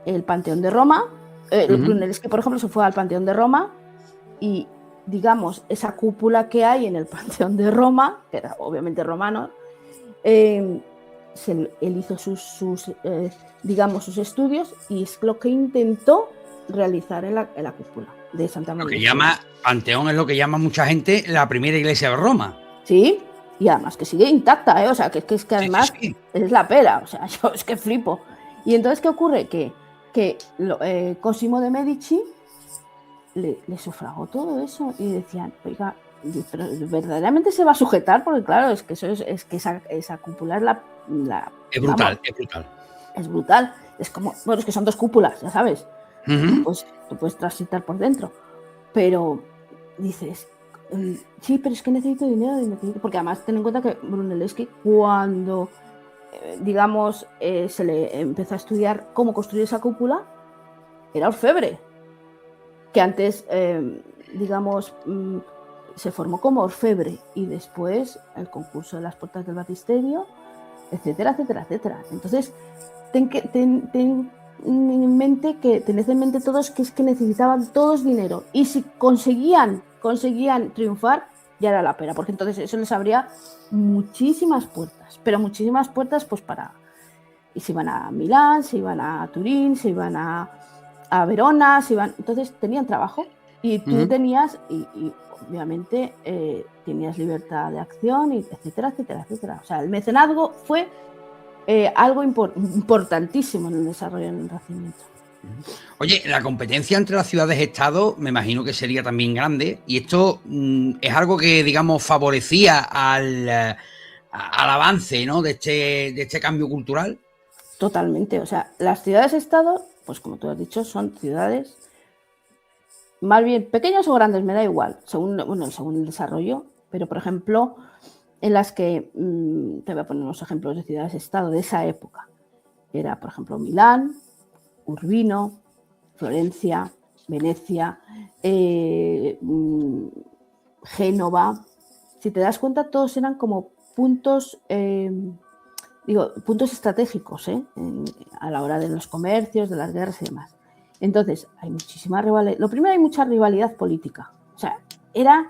el Panteón de Roma, Brunelleschi, por ejemplo, se fue al Panteón de Roma, y digamos, esa cúpula que hay en el Panteón de Roma, que era obviamente romano, él hizo sus estudios, y es lo que intentó realizar en la cúpula de Santa María. Lo que llama Panteón es lo que llama mucha gente la primera iglesia de Roma. Sí, y además que sigue intacta, o sea, que además sí. Es la pera, o sea, yo es que flipo. Y entonces, ¿qué ocurre? Que Cosimo de Medici le sufragó todo eso, y decían, oiga, pero verdaderamente se va a sujetar, porque claro, es que esa cúpula es es brutal, es brutal. Es como, bueno, es que son dos cúpulas, ya sabes. Pues tú puedes transitar por dentro, pero dices, sí, pero es que necesito dinero, porque además ten en cuenta que Brunelleschi, cuando digamos se le empezó a estudiar cómo construir esa cúpula, era orfebre, que antes digamos se formó como orfebre, y después el concurso de las puertas del baptisterio, etcétera, etcétera, etcétera. Entonces tened en mente todos que es que necesitaban todos dinero, y si conseguían triunfar, ya era la pena, porque entonces eso les abría muchísimas puertas, pero muchísimas puertas, pues y se iban a Milán, se iban a Turín, se iban a Verona, entonces tenían trabajo, y tú tenías, y obviamente tenías libertad de acción, y etcétera, etcétera, etcétera. O sea, el mecenazgo fue algo importantísimo en el desarrollo del Renacimiento. Oye, la competencia entre las ciudades-estado me imagino que sería también grande, y esto es algo que, digamos, favorecía al avance, ¿no?, de este cambio cultural. Totalmente, o sea, las ciudades-estado pues como tú has dicho, son ciudades más bien pequeñas o grandes, me da igual, según el desarrollo, pero por ejemplo, en las que, te voy a poner unos ejemplos de ciudades-estado de esa época, era por ejemplo Milán, Urbino, Florencia, Venecia, Génova. Si te das cuenta, todos eran como puntos, puntos estratégicos, a la hora de los comercios, de las guerras y demás. Entonces, hay muchísima rivalidad. Lo primero, hay mucha rivalidad política. O sea, era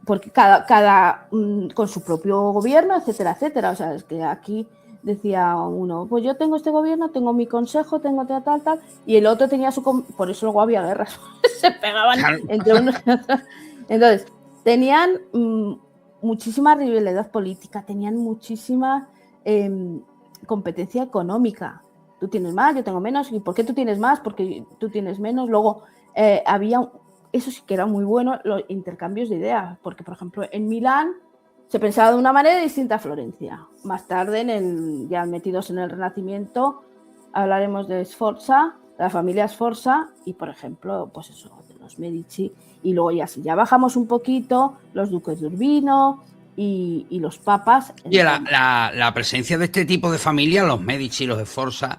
porque cada con su propio gobierno, etcétera, etcétera. O sea, es que aquí decía uno, pues yo tengo este gobierno, tengo mi consejo, tengo tal, y el otro tenía su... Por eso luego había guerras. Se pegaban entre unos y otros. Entonces, tenían muchísima rivalidad política, tenían muchísima competencia económica. Tú tienes más, yo tengo menos. ¿Y por qué tú tienes más? Porque tú tienes menos. Luego había, eso sí que era muy bueno, los intercambios de ideas. Porque, por ejemplo, en Milán se pensaba de una manera distinta a Florencia. Más tarde, ya metidos en el Renacimiento, hablaremos de Sforza, de la familia Sforza, y, por ejemplo, pues eso, de los Medici. Y luego ya, si ya bajamos un poquito, los duques de Urbino y los papas. Y la presencia de este tipo de familias, los Medici, los Sforza,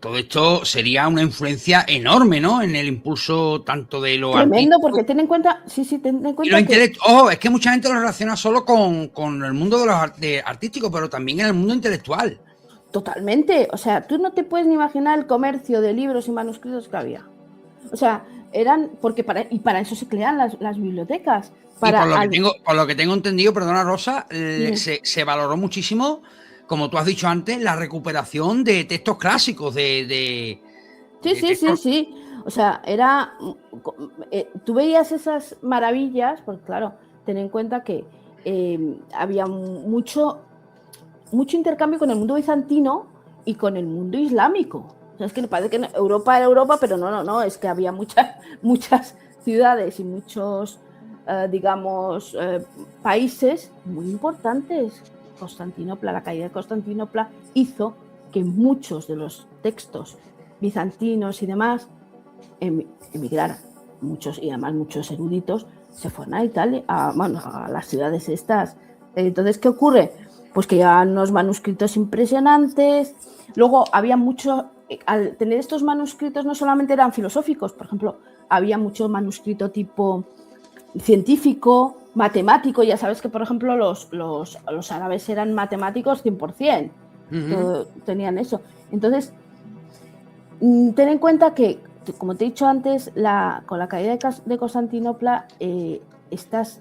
todo esto sería una influencia enorme, ¿no? En el impulso tanto de lo tremendo, artístico, porque ten en cuenta, ten en cuenta es que mucha gente lo relaciona solo con el mundo de los artísticos, pero también en el mundo intelectual. Totalmente. O sea, tú no te puedes ni imaginar el comercio de libros y manuscritos que había. O sea, eran, porque para eso se crean las bibliotecas. Y por lo que tengo entendido, perdona Rosa, se valoró muchísimo, como tú has dicho antes, la recuperación de textos clásicos, Sí. O sea, era... tú veías esas maravillas, porque claro, ten en cuenta que había mucho intercambio con el mundo bizantino y con el mundo islámico. O sea, es que me parece que Europa era Europa, pero no, es que había muchas ciudades y muchos, países muy importantes. Constantinopla, la caída de Constantinopla hizo que muchos de los textos bizantinos y demás emigraran. Muchos, y además muchos eruditos se fueron a Italia, a las ciudades estas. Entonces, ¿qué ocurre? Pues que llevaban unos manuscritos impresionantes. Luego había mucho, al tener estos manuscritos no solamente eran filosóficos, por ejemplo, había mucho manuscrito tipo científico, matemático. Ya sabes que, por ejemplo, los árabes eran matemáticos 100%. Tenían eso. Entonces, ten en cuenta que, como te he dicho antes, con la caída de Constantinopla, estas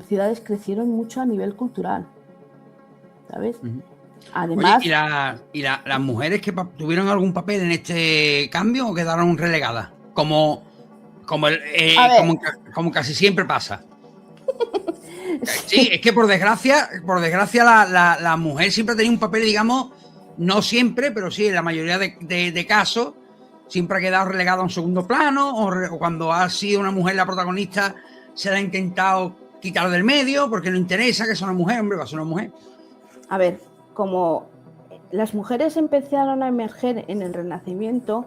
ciudades crecieron mucho a nivel cultural, ¿sabes? Además... Oye, ¿y las mujeres que tuvieron algún papel en este cambio o quedaron relegadas? Como casi siempre pasa. Sí, es que por desgracia la mujer siempre ha tenido un papel, digamos, no siempre, pero sí, en la mayoría de casos, siempre ha quedado relegada a un segundo plano, o cuando ha sido una mujer la protagonista, se la ha intentado quitar del medio, porque no interesa que sea una mujer, hombre, va a ser una mujer. A ver, como las mujeres empezaron a emerger en el Renacimiento,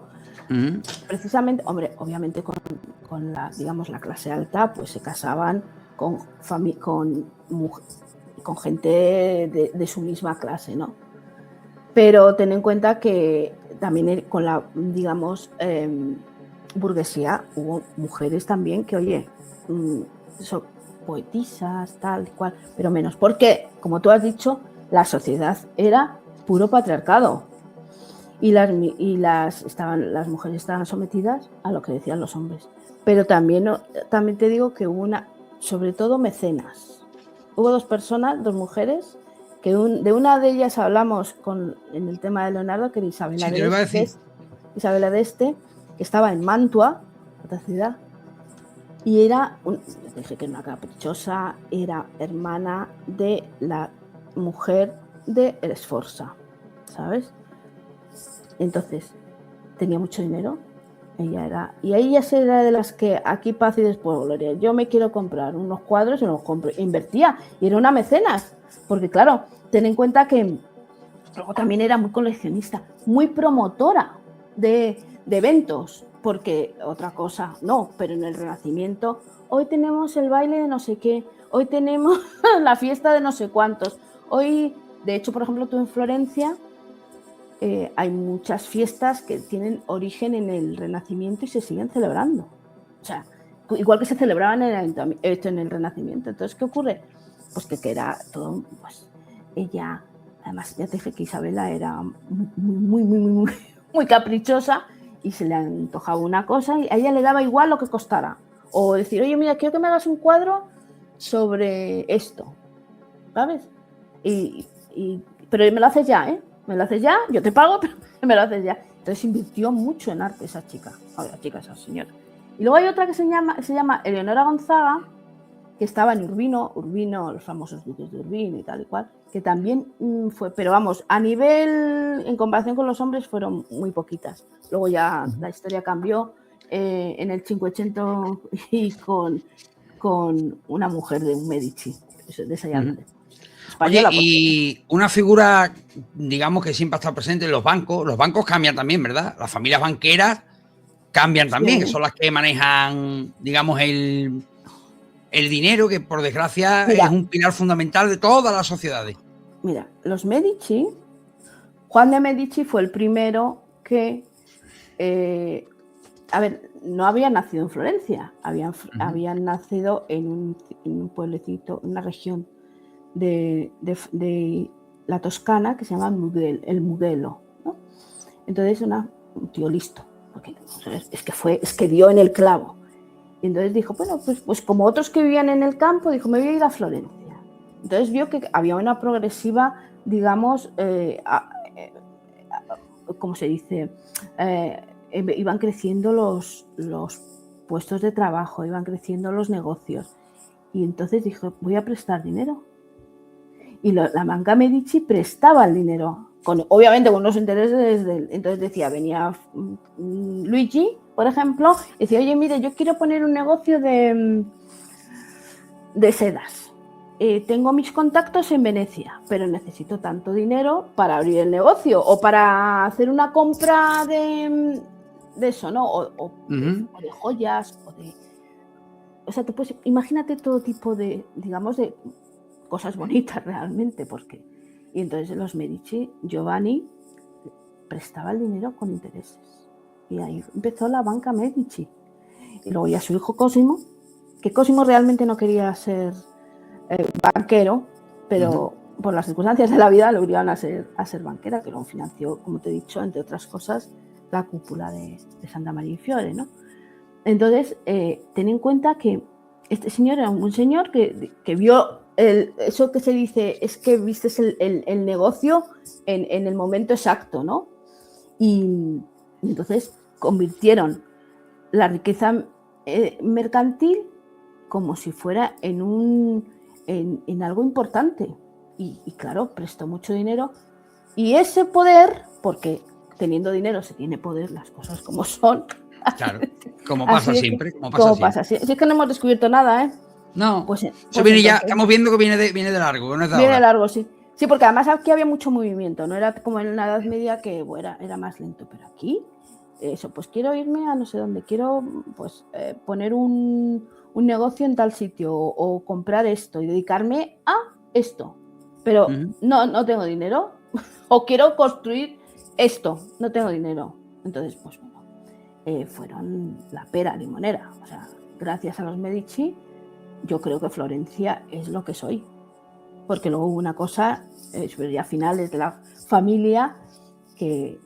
precisamente, hombre, obviamente con la clase alta, pues se casaban con gente de su misma clase, ¿no? Pero ten en cuenta que también con la, burguesía hubo mujeres también que, oye, son poetisas, tal y cual, pero menos, porque, como tú has dicho, la sociedad era puro patriarcado y las mujeres estaban sometidas a lo que decían los hombres. Pero también te digo que hubo sobre todo mecenas. Hubo dos mujeres, que de una de ellas hablamos en el tema de Leonardo, que era Isabela d'Este, que estaba en Mantua, otra ciudad, y dije que era una caprichosa, era hermana de la mujer de Sforza, ¿sabes? Entonces, tenía mucho dinero. Ella era de las que aquí paz y después gloria. Yo me quiero comprar unos cuadros y los compro. Invertía y era una mecenas. Porque claro, ten en cuenta que luego también era muy coleccionista, muy promotora. de eventos, porque otra cosa no, pero en el Renacimiento hoy tenemos el baile de no sé qué, hoy tenemos la fiesta de no sé cuántos, hoy, de hecho, por ejemplo, tú en Florencia hay muchas fiestas que tienen origen en el Renacimiento y se siguen celebrando, o sea, igual que se celebraban en el Renacimiento. Entonces, ¿qué ocurre? Pues que era todo, pues ella, además ya te dije que Isabela era muy caprichosa y se le antojaba una cosa y a ella le daba igual lo que costara. O decir, oye, mira, quiero que me hagas un cuadro sobre esto, ¿sabes? Pero me lo haces ya, ¿eh? Me lo haces ya, yo te pago, pero me lo haces ya. Entonces invirtió mucho en arte esa chica, esa señora. Y luego hay otra que se llama Eleonora Gonzaga, que estaba en Urbino, los famosos duques de Urbino y tal y cual, que también fue, pero vamos, a nivel, en comparación con los hombres, fueron muy poquitas. Luego ya la historia cambió en el 500 y con una mujer de un Medici, de esa ya española. Oye, y una figura, digamos, que siempre ha estado presente en los bancos cambian también, ¿verdad? Las familias banqueras cambian también, sí, que son las que manejan, digamos, el dinero, que por desgracia es un pilar fundamental de todas las sociedades. Mira, los Medici, Juan de Medici fue el primero que, no había nacido en Florencia, habían nacido en un pueblecito, en una región de la Toscana que se llama el Mugello, ¿no? Entonces un tío listo, porque es que dio en el clavo. Y entonces dijo, bueno, pues como otros que vivían en el campo, dijo, me voy a ir a Florencia. Entonces vio que había una progresiva, digamos, ¿cómo se dice? Iban creciendo los puestos de trabajo, iban creciendo los negocios. Y entonces dijo, voy a prestar dinero. Y la banca Medici prestaba el dinero, obviamente con unos intereses. Entonces venía Luigi, por ejemplo, y decía, oye, mire, yo quiero poner un negocio de sedas. Tengo mis contactos en Venecia, pero necesito tanto dinero para abrir el negocio o para hacer una compra de eso, ¿no? O de joyas, o sea, imagínate todo tipo de, digamos, de cosas bonitas realmente, porque... Y entonces los Medici, Giovanni, prestaba el dinero con intereses. Y ahí empezó la banca Medici. Y luego ya su hijo Cosimo, que Cosimo realmente no quería ser banquero, pero por las circunstancias de la vida lo obligaron a ser banquera, que luego financió, como te he dicho, entre otras cosas, la cúpula de Santa María in Fiore, ¿no? Entonces, ten en cuenta que este señor era un señor que vio eso que se dice, es que viste el negocio en el momento exacto, ¿no? Y entonces convirtieron la riqueza mercantil como si fuera en algo importante. Y claro, prestó mucho dinero. Y ese poder, porque teniendo dinero se tiene poder, las cosas como son. Claro, como pasa siempre. Si es que no hemos descubierto nada, ¿eh? No, pues viene ya, estamos viendo que viene de largo, que no es de viene ahora. De largo, sí. Sí, porque además aquí había mucho movimiento, no era como en la Edad Media que era más lento, pero aquí, eso, pues quiero irme a no sé dónde, quiero pues poner un negocio en tal sitio o comprar esto y dedicarme a esto, pero no tengo dinero, o quiero construir esto, no tengo dinero. Entonces, pues bueno, fueron la pera limonera. O sea, gracias a los Medici, yo creo que Florencia es lo que soy. Porque luego hubo una cosa, ya a finales de la familia, que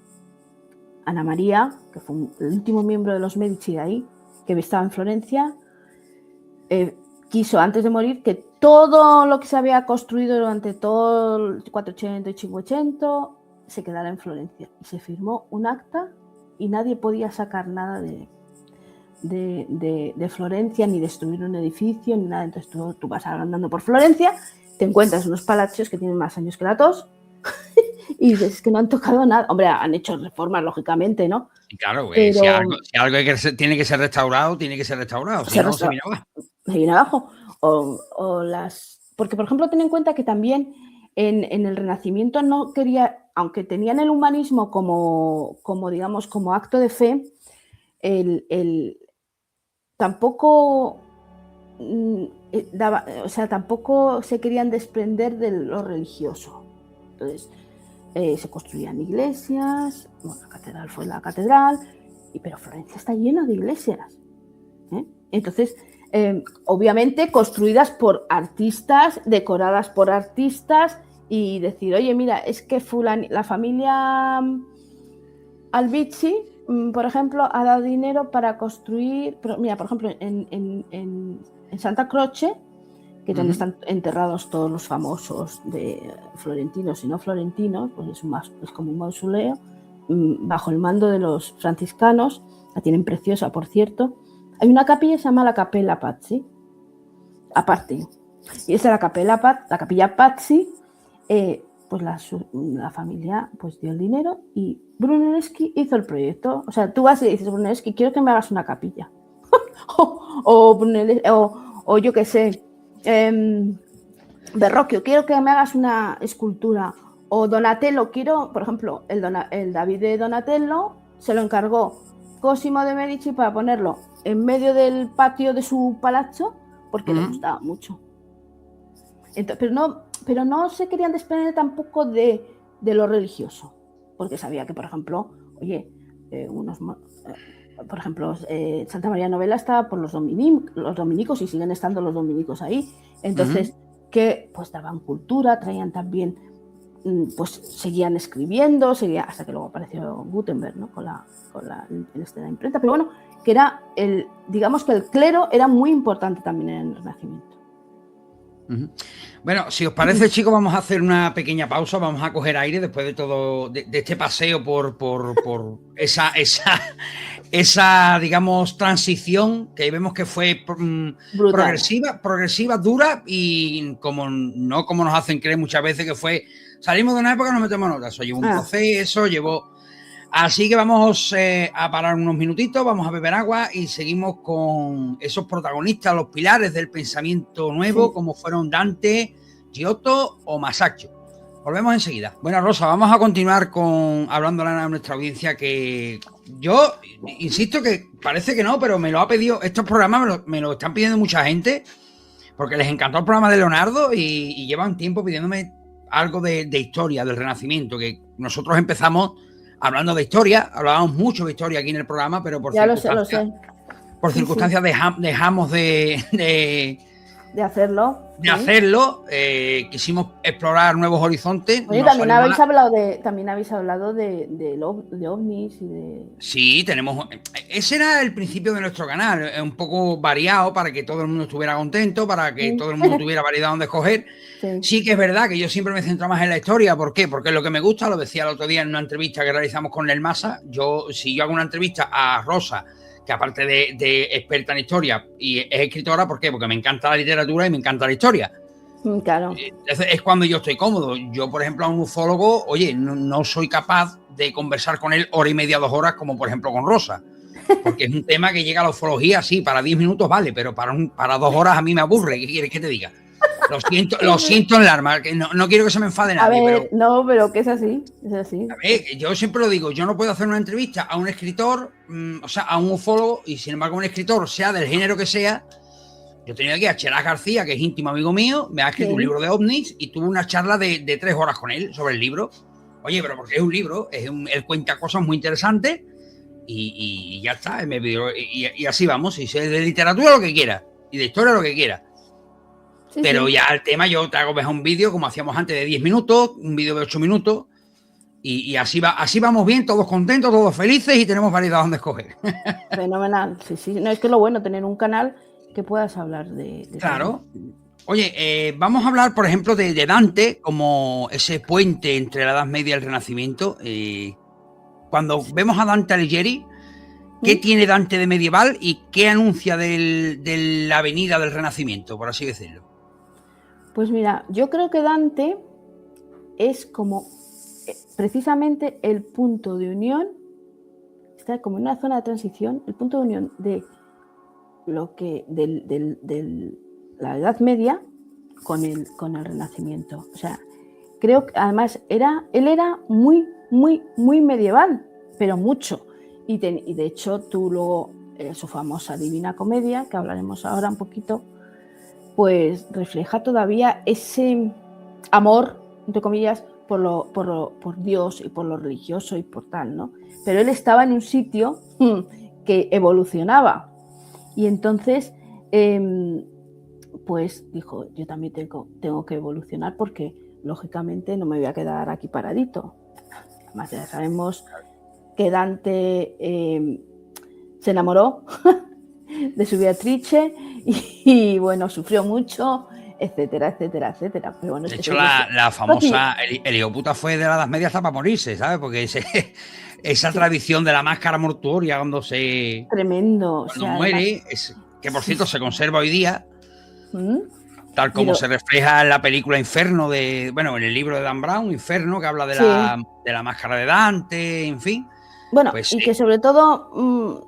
Ana María, que fue el último miembro de los Medici de ahí, que estaba en Florencia, quiso antes de morir que todo lo que se había construido durante todo el 480 y 580 se quedara en Florencia. Y se firmó un acta y nadie podía sacar nada de Florencia, ni destruir un edificio, ni nada. Entonces tú vas andando por Florencia, te encuentras unos palacios que tienen más años que la tos y dices, es que no han tocado nada. Hombre, han hecho reformas, lógicamente, ¿no? Y claro, güey, pero... si algo tiene que ser restaurado, tiene que ser restaurado. Si no, se viene abajo. Se viene abajo. Porque, por ejemplo, ten en cuenta que también en el Renacimiento no quería, aunque tenían el humanismo digamos, como acto de fe, tampoco tampoco se querían desprender de lo religioso. Entonces, se construían iglesias, bueno, la catedral fue la catedral, pero Florencia está llena de iglesias. Entonces, obviamente construidas por artistas, decoradas por artistas, y decir, oye, mira, es que la familia Albizzi, por ejemplo, ha dado dinero para construir, mira, por ejemplo, en Santa Croce, que es donde están enterrados todos los famosos de florentinos y no florentinos, pues es como un mausoleo, bajo el mando de los franciscanos, la tienen preciosa, por cierto. Hay una capilla que se llama la Capella Pazzi, aparte, y esa es la Capilla Pazzi, pues la familia pues dio el dinero y Brunelleschi hizo el proyecto. O sea, tú vas y dices, Brunelleschi, quiero que me hagas una capilla. o yo qué sé, Verrocchio, quiero que me hagas una escultura. O Donatello, quiero, por ejemplo, el David de Donatello se lo encargó Cosimo de Medici para ponerlo en medio del patio de su palazzo porque le gustaba mucho. Entonces, pero no se querían desprender tampoco de lo religioso, porque sabía que, por ejemplo, oye, por ejemplo, Santa María Novella estaba por los dominicos y siguen estando los dominicos ahí. Entonces, que pues daban cultura, traían también, pues seguían escribiendo, hasta que luego apareció Gutenberg, ¿no? con la imprenta. Pero bueno, que era digamos que el clero era muy importante también en el Renacimiento. Bueno, si os parece, chicos, vamos a hacer una pequeña pausa, vamos a coger aire después de todo, de este paseo por esa, digamos, transición que vemos que fue progresiva, dura y como nos hacen creer muchas veces que salimos de una época y nos metemos en otra. Eso llevó un proceso, Así que vamos a parar unos minutitos, vamos a beber agua y seguimos con esos protagonistas, los pilares del pensamiento nuevo, como fueron Dante, Giotto o Masaccio. Volvemos enseguida. Bueno, Rosa, vamos a continuar hablándole a nuestra audiencia, que yo insisto que parece que no, pero me lo ha pedido, estos programas me lo están pidiendo mucha gente, porque les encantó el programa de Leonardo y llevan tiempo pidiéndome algo de historia, del Renacimiento, que nosotros empezamos hablando de historia, hablábamos mucho de historia aquí en el programa, pero por circunstancias dejamos de hacerlo. Quisimos explorar nuevos horizontes. Oye, también habéis hablado de ovnis y de... Sí, tenemos... Ese era el principio de nuestro canal, un poco variado para que todo el mundo estuviera contento, para que todo el mundo tuviera variedad donde escoger. Sí que es verdad que yo siempre me centro más en la historia. ¿Por qué? Porque es lo que me gusta, lo decía el otro día en una entrevista que realizamos con el Masa. Si yo hago una entrevista a Rosa, que aparte de experta en historia y es escritora, ¿por qué? Porque me encanta la literatura y me encanta la historia. Claro. Es cuando yo estoy cómodo. Yo, por ejemplo, a un ufólogo, oye, no soy capaz de conversar con él hora y media, 2 horas, como por ejemplo con Rosa. Porque es un tema que llega a la ufología, sí, para 10 minutos vale, pero para 2 horas a mí me aburre. ¿Qué quieres que te diga? Lo siento en el alma, que no quiero que se me enfade nadie. Pero que es así. A ver, yo siempre lo digo, yo no puedo hacer una entrevista a un escritor, o sea, a un ufólogo, y sin embargo un escritor, sea del género que sea. Yo he tenido aquí a Cheraz García, que es íntimo amigo mío, me ha escrito un libro de ovnis y tuve una charla de 3 horas con él sobre el libro. Oye, pero porque es un libro, él cuenta cosas muy interesantes y ya está. Y así vamos, y sé de literatura lo que quiera y de historia lo que quiera. Pero ya el tema, yo te hago un vídeo como hacíamos antes de 10 minutos, un vídeo de 8 minutos y así vamos bien, todos contentos, todos felices y tenemos variedad donde escoger. Fenomenal, sí. No, es que es lo bueno tener un canal que puedas hablar de claro. Oye, vamos a hablar, por ejemplo, de Dante como ese puente entre la Edad Media y el Renacimiento. Cuando vemos a Dante Alighieri, ¿qué tiene Dante de medieval y qué anuncia de la venida del Renacimiento, por así decirlo? Pues mira, yo creo que Dante es como precisamente el punto de unión, está como en una zona de transición, el punto de unión de lo que de la Edad Media con el Renacimiento. O sea, creo que además él era muy, muy, muy medieval, pero mucho. Y de hecho, tú luego, su famosa Divina Comedia, que hablaremos ahora un poquito, pues refleja todavía ese amor, entre comillas, por Dios y por lo religioso y por tal, ¿no? Pero él estaba en un sitio que evolucionaba. Y entonces, pues dijo, yo también tengo que evolucionar porque, lógicamente, no me voy a quedar aquí paradito. Además, ya sabemos que Dante se enamoró de su Beatrice y, bueno, sufrió mucho, etcétera, etcétera, etcétera. Pero bueno, De hecho, la famosa el hijo puta fue de la Edad Media hasta para morirse, ¿sabes? Porque esa tradición de la máscara mortuoria cuando tremendo. Cuando O sea, muere, además, que por cierto se conserva hoy día, tal como pero, se refleja en la película Inferno en el libro de Dan Brown, Inferno, que habla de sí. la máscara de Dante, en fin. Bueno, Pues y que sobre todo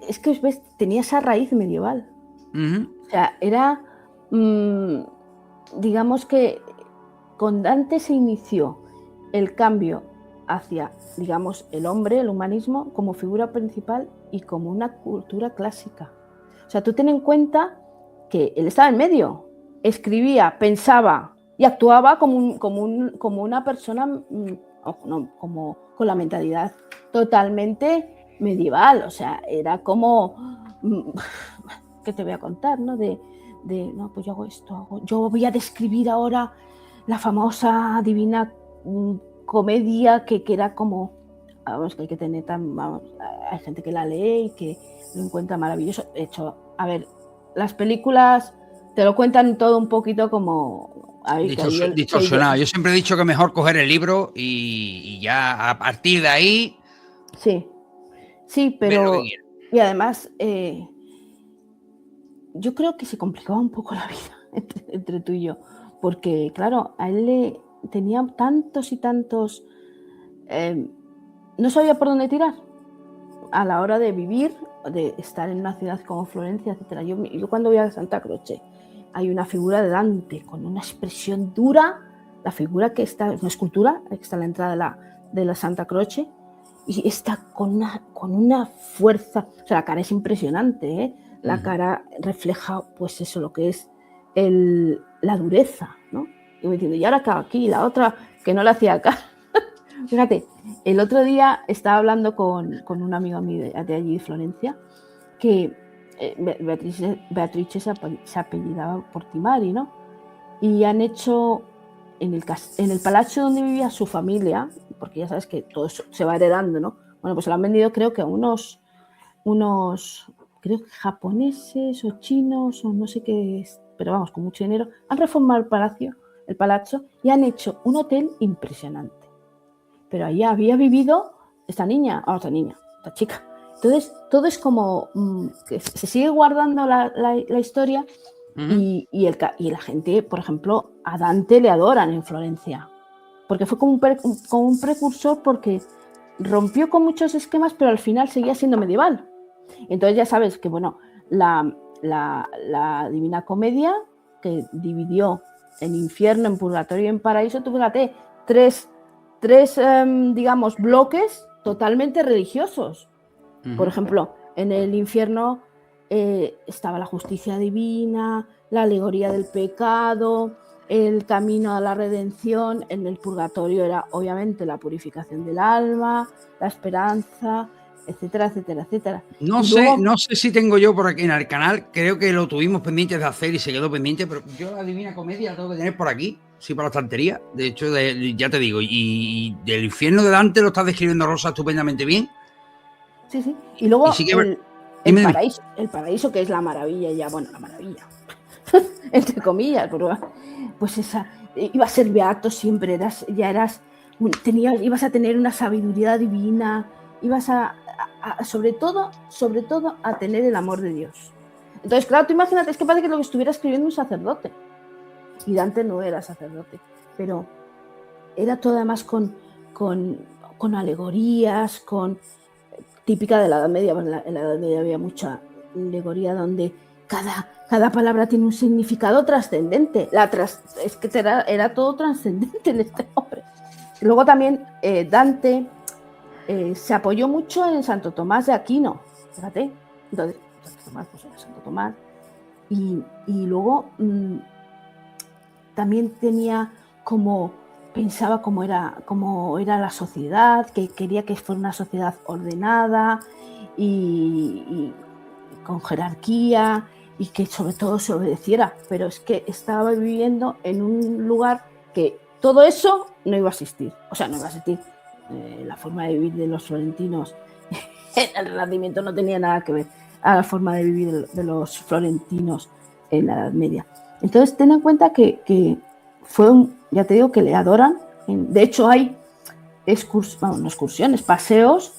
es que ¿ves? Tenía esa raíz medieval. O sea, era, digamos que con Dante se inició el cambio hacia, digamos, el hombre, el humanismo, como figura principal y como una cultura clásica. O sea, tú ten en cuenta que él estaba en medio, escribía, pensaba y actuaba como una persona, como con la mentalidad totalmente medieval. O sea, era como, ¿qué te voy a contar? ¿No? No, pues yo hago esto, yo voy a describir ahora la famosa Divina Comedia, que era como, vamos, que hay que tener hay gente que la lee y que lo encuentra maravilloso. De hecho, a ver, las películas te lo cuentan todo un poquito como distorsionado. Yo siempre he dicho que mejor coger el libro y ya a partir de ahí. Sí, pero y además yo creo que se complicaba un poco la vida entre tú y yo, porque claro, a él le tenía tantos y tantos, no sabía por dónde tirar a la hora de vivir, de estar en una ciudad como Florencia, etcétera. Yo cuando voy a Santa Croce hay una figura de Dante con una expresión dura, la figura que está, una escultura que está en la entrada de la Santa Croce, y está con una fuerza, o sea, la cara es impresionante, ¿eh? La cara refleja, pues eso, lo que es la dureza, ¿no? Y me diciendo, y ahora acá aquí, la otra que no le hacía acá. Fíjate, el otro día estaba hablando con un amigo mío de allí de Florencia, que Beatrice se apellidaba Portimari, ¿no? Y han hecho en el palacio donde vivía su familia, porque ya sabes que todo eso se va heredando, ¿no? Bueno, pues se lo han vendido creo que a unos creo que japoneses o chinos o no sé qué es, pero vamos, con mucho dinero, han reformado el palazzo y han hecho un hotel impresionante. Pero ahí había vivido esta chica. Entonces, todo es como que se sigue guardando la historia y la gente, por ejemplo, a Dante le adoran en Florencia, porque fue como un precursor, porque rompió con muchos esquemas, pero al final seguía siendo medieval. Entonces ya sabes que, bueno, la Divina Comedia, que dividió en infierno, en purgatorio y en paraíso, tú fíjate, tres digamos, bloques totalmente religiosos. Por ejemplo, en el infierno estaba la justicia divina, la alegoría del pecado, el camino a la redención. En el purgatorio era, obviamente, la purificación del alma, la esperanza, etcétera, etcétera, etcétera. No sé si tengo yo por aquí en el canal, creo que lo tuvimos pendiente de hacer y se quedó pendiente, pero yo la Divina Comedia la tengo que tener por aquí, sí, por la estantería. De hecho, ya te digo, y del infierno de Dante lo estás describiendo, Rosa, estupendamente bien. Sí. Y luego sí el paraíso, que es la maravilla, la maravilla, entre comillas, pues esa, iba a ser beato siempre, ibas a tener una sabiduría divina, ibas sobre todo a tener el amor de Dios. Entonces, claro, tú imagínate, es que parece que lo que estuviera escribiendo un sacerdote, y Dante no era sacerdote, pero era todo además con alegorías, típica de la Edad Media. En la Edad Media había mucha alegoría donde cada palabra tiene un significado trascendente. Es que era todo trascendente en este hombre. Luego también Dante se apoyó mucho en Santo Tomás de Aquino, fíjate. Entonces, Santo Tomás. Y luego también tenía pensaba cómo era la sociedad, que quería que fuera una sociedad ordenada y con jerarquía y que sobre todo se obedeciera, pero es que estaba viviendo en un lugar que todo eso no iba a existir, la forma de vivir de los florentinos en el Renacimiento no tenía nada que ver a la forma de vivir de los florentinos en la Edad Media. Entonces ten en cuenta que fue ya te digo que le adoran, de hecho hay excursiones, paseos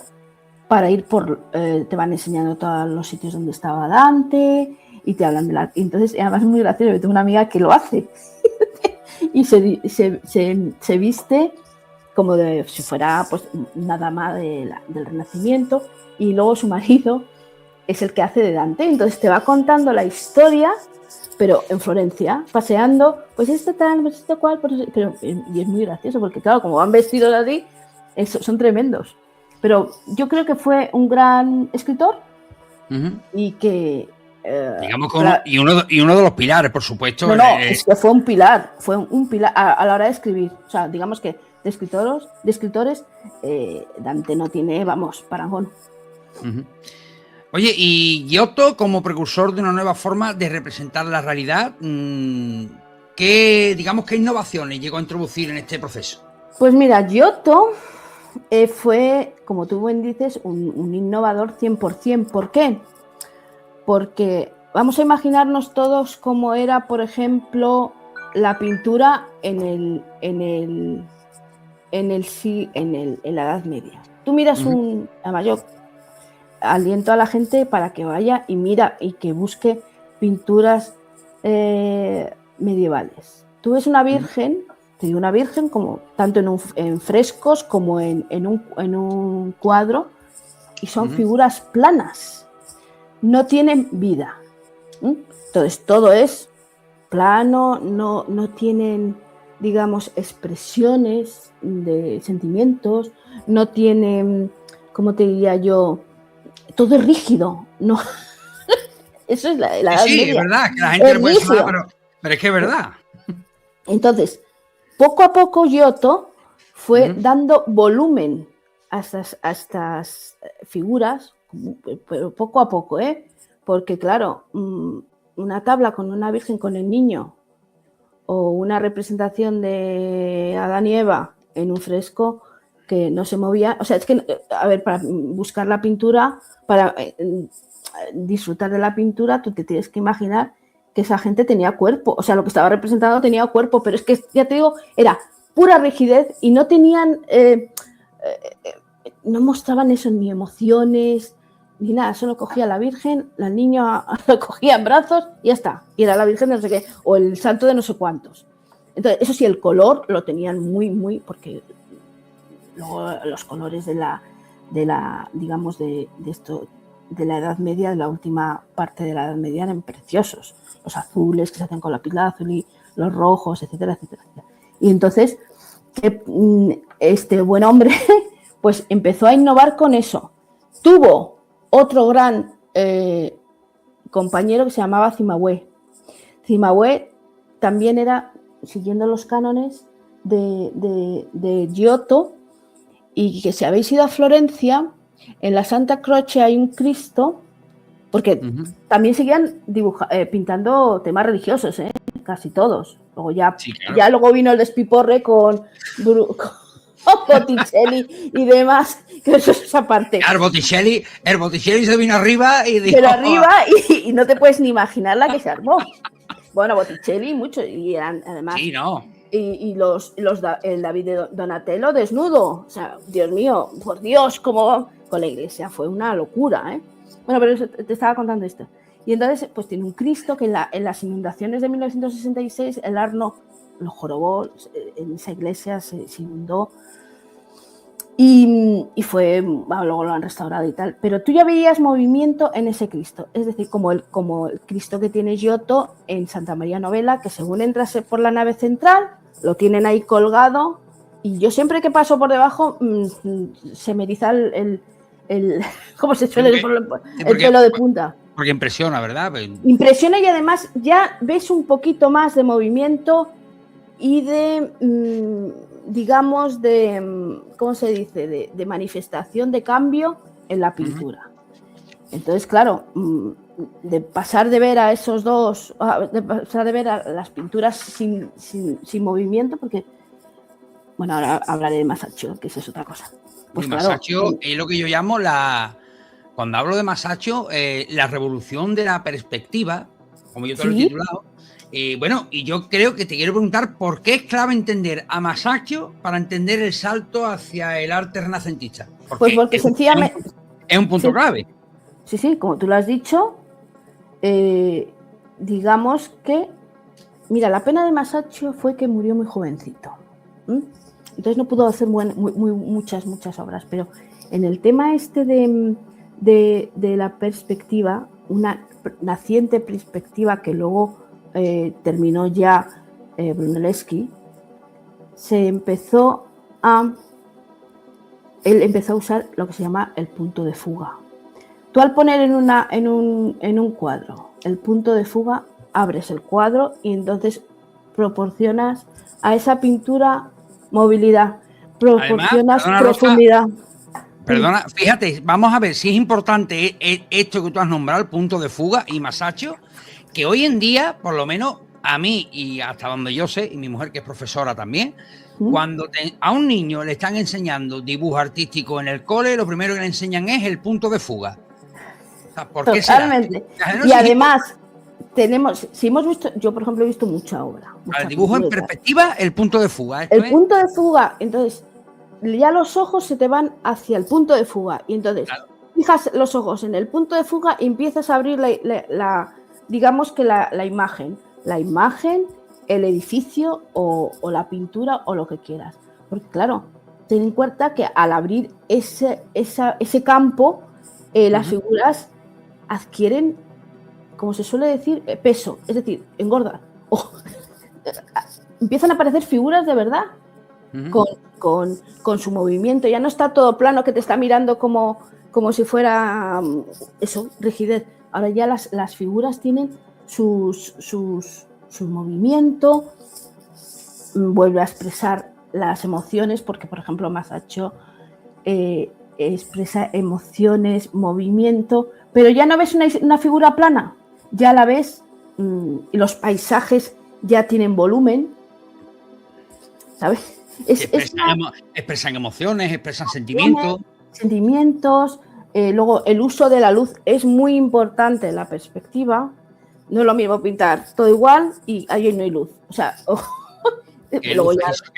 para ir te van enseñando todos los sitios donde estaba Dante y te hablan entonces además es muy gracioso, yo tengo una amiga que lo hace y se viste como si fuera pues una dama del Renacimiento y luego su marido es el que hace de Dante, entonces te va contando la historia pero en Florencia, paseando, pues esto tal, pues esto cual, y es muy gracioso porque claro, como van vestidos así, son tremendos. Pero yo creo que fue un gran escritor y que... digamos y uno de los pilares, por supuesto. Es que fue un pilar a la hora de escribir. O sea, digamos que de escritores Dante no tiene, parangón. Oye, y Giotto como precursor de una nueva forma de representar la realidad, ¿qué innovaciones llegó a introducir en este proceso? Pues mira, Giotto fue, como tú bien dices, un innovador 100%. ¿Por qué? Porque vamos a imaginarnos todos cómo era, por ejemplo, la pintura en la Edad Media. Tú miras además yo aliento a la gente para que vaya y mira y que busque pinturas medievales. Tú ves una virgen, te digo una virgen como tanto en frescos como en un cuadro y son figuras planas, no tienen vida. Entonces todo es plano, no tienen, digamos, expresiones de sentimientos, no tienen, ¿cómo te diría yo? Todo es rígido, no. Eso es la Edad Sí, Media. es verdad, que la gente le puede sonar, pero es que es verdad. Entonces, poco a poco Giotto fue dando volumen a estas figuras, pero poco a poco, porque claro, una tabla con una virgen con el niño o una representación de Adán y Eva en un fresco que no se movía, o sea, es que, a ver, para buscar la pintura, para disfrutar de la pintura, tú te tienes que imaginar que esa gente tenía cuerpo, o sea, lo que estaba representado tenía cuerpo, pero es que, ya te digo, era pura rigidez y no tenían, no mostraban eso, ni emociones, ni nada, solo cogía a la Virgen, la niña lo cogía en brazos y ya está, y era la Virgen de no sé qué, o el santo de no sé cuántos. Entonces, eso sí, el color lo tenían muy, porque luego los colores de la digamos, de esto, de la Edad Media, de la última parte de la Edad Media, eran preciosos. Los azules que se hacen con la pila azul y los rojos, etcétera, etcétera, etcétera. Y entonces, este buen hombre, pues empezó a innovar con eso. Tuvo otro gran compañero que se llamaba Cimabue. Cimabue también era, siguiendo los cánones de Giotto, y que si habéis ido a Florencia, en la Santa Croce hay un Cristo, porque también seguían pintando temas religiosos, casi todos. Luego ya luego vino el despiporre con Botticelli y demás, que eso es esa parte. Claro, Botticelli se vino arriba y dijo... Pero arriba y no te puedes ni imaginar la que se armó. Bueno, Botticelli mucho, y eran además... Sí, no. Y el David de Donatello desnudo, o sea, Dios mío, por Dios, como con la iglesia, fue una locura, ¿eh? Bueno, pero eso, te estaba contando esto. Y entonces, pues tiene un Cristo que en las inundaciones de 1966, el Arno lo jorobó, en esa iglesia se inundó. Y fue, bueno, luego lo han restaurado y tal, pero tú ya veías movimiento en ese Cristo, es decir, como el Cristo que tiene Giotto en Santa María Novella, que según entras por la nave central, lo tienen ahí colgado, y yo siempre que paso por debajo se me eriza ¿cómo se suele decir? El pelo de punta. Porque impresiona, ¿verdad? Impresiona, y además ya ves un poquito más de movimiento y de, digamos, ¿cómo se dice? De manifestación de cambio en la pintura. Entonces, claro, de pasar de ver a esos dos, de pasar de ver a las pinturas sin movimiento, porque, bueno, ahora hablaré de Masaccio, que eso es otra cosa. Pues Masaccio es lo que yo llamo cuando hablo de Masaccio, la revolución de la perspectiva, como yo te lo he titulado. Bueno, y yo creo que te quiero preguntar por qué es clave entender a Masaccio para entender el salto hacia el arte renacentista. Pues porque sencillamente es un punto clave. Sí, como tú lo has dicho, digamos que, mira, la pena de Masaccio fue que murió muy jovencito. Entonces no pudo hacer muchas obras, pero en el tema este de la perspectiva, una naciente perspectiva que luego terminó ya Brunelleschi, él empezó a usar lo que se llama el punto de fuga. Tú al poner en un cuadro el punto de fuga, abres el cuadro y entonces proporcionas a esa pintura movilidad, proporcionas además, profundidad. Rosa, perdona, fíjate, vamos a ver si es importante esto que tú has nombrado, el punto de fuga y Masaccio, que hoy en día, por lo menos a mí y hasta donde yo sé, y mi mujer que es profesora también, cuando a un niño le están enseñando dibujo artístico en el cole, lo primero que le enseñan es el punto de fuga. O sea, ¿por qué totalmente. Y además, si hemos visto, yo por ejemplo he visto mucha obra. El dibujo en perspectiva, el punto de fuga. Punto de fuga, entonces ya los ojos se te van hacia el punto de fuga y entonces fijas los ojos en el punto de fuga y empiezas a abrir digamos que la imagen, el edificio o la pintura o lo que quieras. Porque claro, ten en cuenta que al abrir ese campo, las figuras adquieren, como se suele decir, peso, es decir, engordan. Empiezan a aparecer figuras de verdad con su movimiento. Ya no está todo plano que te está mirando como si fuera eso, rigidez. Ahora ya las figuras tienen su movimiento, vuelve a expresar las emociones, porque por ejemplo Masaccio expresa emociones, movimiento, pero ya no ves una figura plana, ya la ves y los paisajes ya tienen volumen, ¿sabes? Expresan emociones, expresan sentimientos. Luego el uso de la luz es muy importante en la perspectiva. No es lo mismo pintar todo igual y ahí no hay luz. O sea,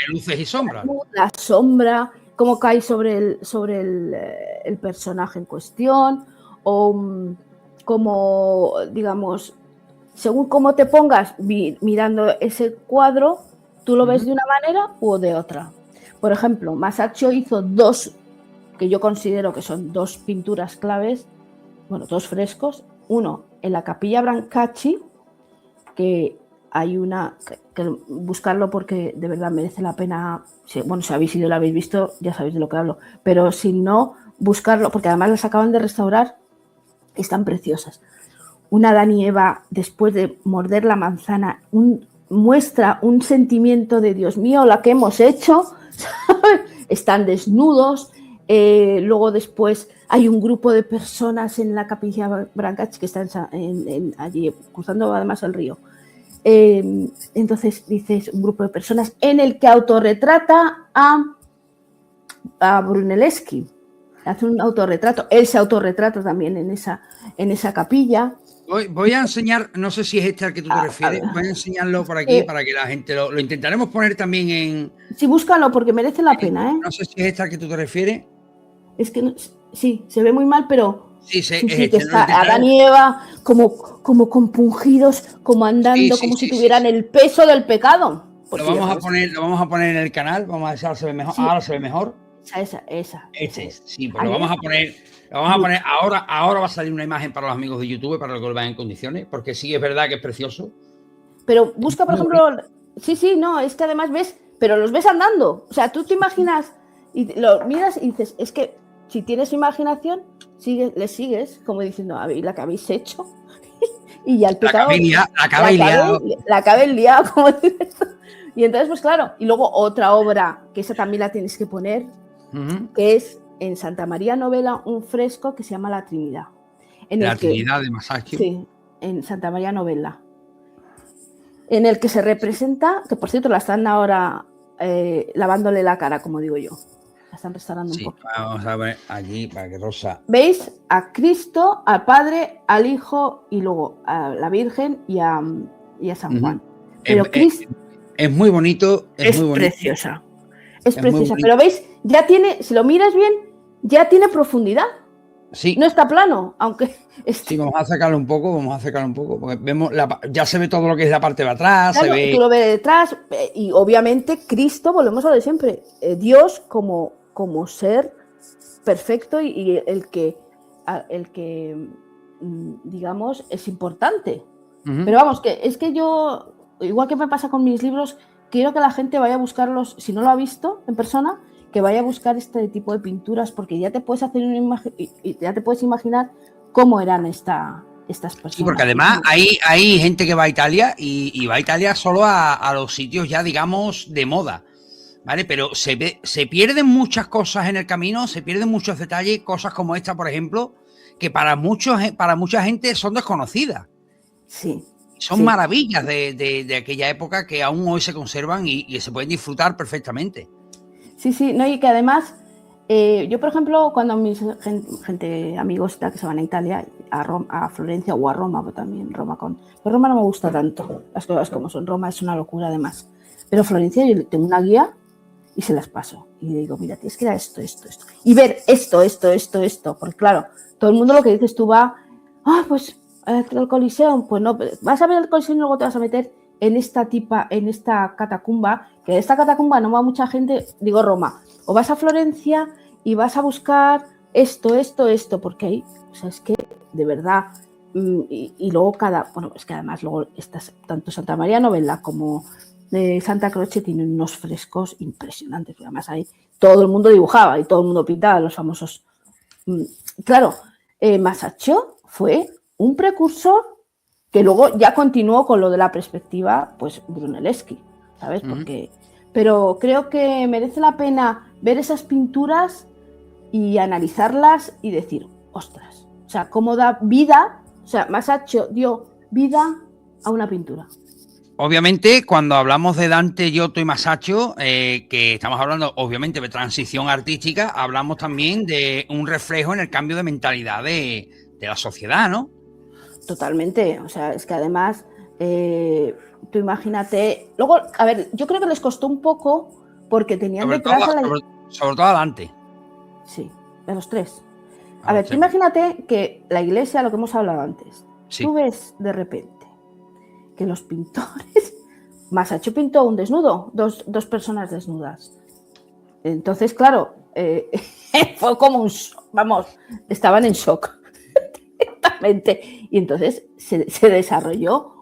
luces y sombras. La sombra, cómo cae sobre el personaje en cuestión, o como, digamos, según cómo te pongas mirando ese cuadro, tú lo ves de una manera u de otra. Por ejemplo, Masaccio hizo dos, que yo considero que son dos pinturas claves, bueno, dos frescos. Uno en la Capilla Brancacci, que hay una, que buscarlo porque de verdad merece la pena. Bueno, si habéis ido y lo habéis visto, ya sabéis de lo que hablo, pero si no, buscarlo, porque además las acaban de restaurar y están preciosas. Una Adán y Eva, después de morder la manzana, muestra un sentimiento de Dios mío, la que hemos hecho, ¿sabes? Están desnudos. Luego después hay un grupo de personas en la Capilla Brancacci que están allí cruzando además el río. Entonces dices un grupo de personas en el que autorretrata a Brunelleschi. Hace un autorretrato. Él se autorretrata también en esa capilla. Voy a enseñar, no sé si es este al que tú te refieres, voy a enseñarlo por aquí para que la gente lo intentaremos poner también en... Sí, búscalo porque merece la pena, ¿eh? No sé si es este al que tú te refieres. Es que sí, se ve muy mal, pero sí, que está Adán y Eva como compungidos, como andando, si tuvieran el peso del pecado. Lo vamos a poner en el canal, vamos a ver si ahora se ve mejor. Esa. Ese es, sí, pues lo vamos a poner, ahora va a salir una imagen para los amigos de YouTube para que lo vean en condiciones, porque sí es verdad que es precioso. Pero busca, por ejemplo, sí, no, es que además ves, pero los ves andando. O sea, tú te imaginas y lo miras y dices, es que si tienes imaginación, le sigues, como diciendo, a ver, la que habéis hecho. Y ya el pecado. La acabé liado, como dices. Y entonces, pues claro, y luego otra obra, que esa también la tienes que poner, que es en Santa María Novella un fresco que se llama La Trinidad. La Trinidad de Masaccio. Sí, en Santa María Novella. En el que se representa, que por cierto la están ahora lavándole la cara, como digo yo. La están restaurando un poco. Vamos a ver aquí para que Rosa. ¿Veis? A Cristo, al Padre, al Hijo y luego a la Virgen y a San Juan. Pero Cristo es muy bonito. Es muy bonito. Preciosa. Es preciosa. Pero veis, ya tiene, si lo miras bien, ya tiene profundidad. Sí. No está plano, aunque... Sí, vamos a acercarlo un poco, porque vemos ya se ve todo lo que es la parte de atrás. Claro, se ve... tú lo ves detrás, y obviamente Cristo, volvemos a lo de siempre, Dios como ser perfecto y el que digamos es importante. Pero vamos, que es que yo, igual que me pasa con mis libros, quiero que la gente vaya a buscarlos, si no lo ha visto en persona, que vaya a buscar este tipo de pinturas, porque ya te puedes hacer una imagen y ya te puedes imaginar cómo eran estas personas. Sí, porque además hay gente que va a Italia y va a Italia solo a los sitios ya, digamos, de moda, ¿vale? Pero se pierden muchas cosas en el camino, se pierden muchos detalles, cosas como esta, por ejemplo, que para mucha gente son desconocidas. Sí. Son maravillas de aquella época que aún hoy se conservan y se pueden disfrutar perfectamente. Sí, no, y que además, yo por ejemplo, cuando mis amigos que se van a Italia, a Florencia o a Roma, pero también Roma pero Roma no me gusta tanto, las cosas como son, Roma es una locura además, pero Florencia yo tengo una guía y se las paso, y le digo, mira, tienes que ir a esto, y ver esto, porque claro, todo el mundo lo que dices tú va, pues el Coliseo, pues no, vas a ver el Coliseo y luego te vas a meter en esta catacumba, que de esta catacumba no va mucha gente, digo Roma, o vas a Florencia y vas a buscar esto, porque ahí, o sea, es que de verdad, y luego es que además luego tanto Santa María Novella como de Santa Croce tienen unos frescos impresionantes, porque además ahí todo el mundo dibujaba y todo el mundo pintaba los famosos. Claro, Masaccio fue un precursor que luego ya continuó con lo de la perspectiva, pues Brunelleschi, ¿sabes? Porque, pero creo que merece la pena ver esas pinturas y analizarlas y decir, ostras, o sea, cómo da vida, o sea, Masaccio dio vida a una pintura. Obviamente, cuando hablamos de Dante, Giotto y Masaccio, que estamos hablando obviamente de transición artística, hablamos también de un reflejo en el cambio de mentalidad de la sociedad, ¿no? Totalmente, o sea, es que además, tú imagínate, luego, a ver, yo creo que les costó un poco porque tenían sobre todo a Dante. Sí, a los tres. A ver, tú imagínate que la iglesia, lo que hemos hablado antes, tú ves de repente que los pintores, Masaccio pintó un desnudo, dos personas desnudas. Entonces, claro, fue como estaban en shock. Y entonces se desarrolló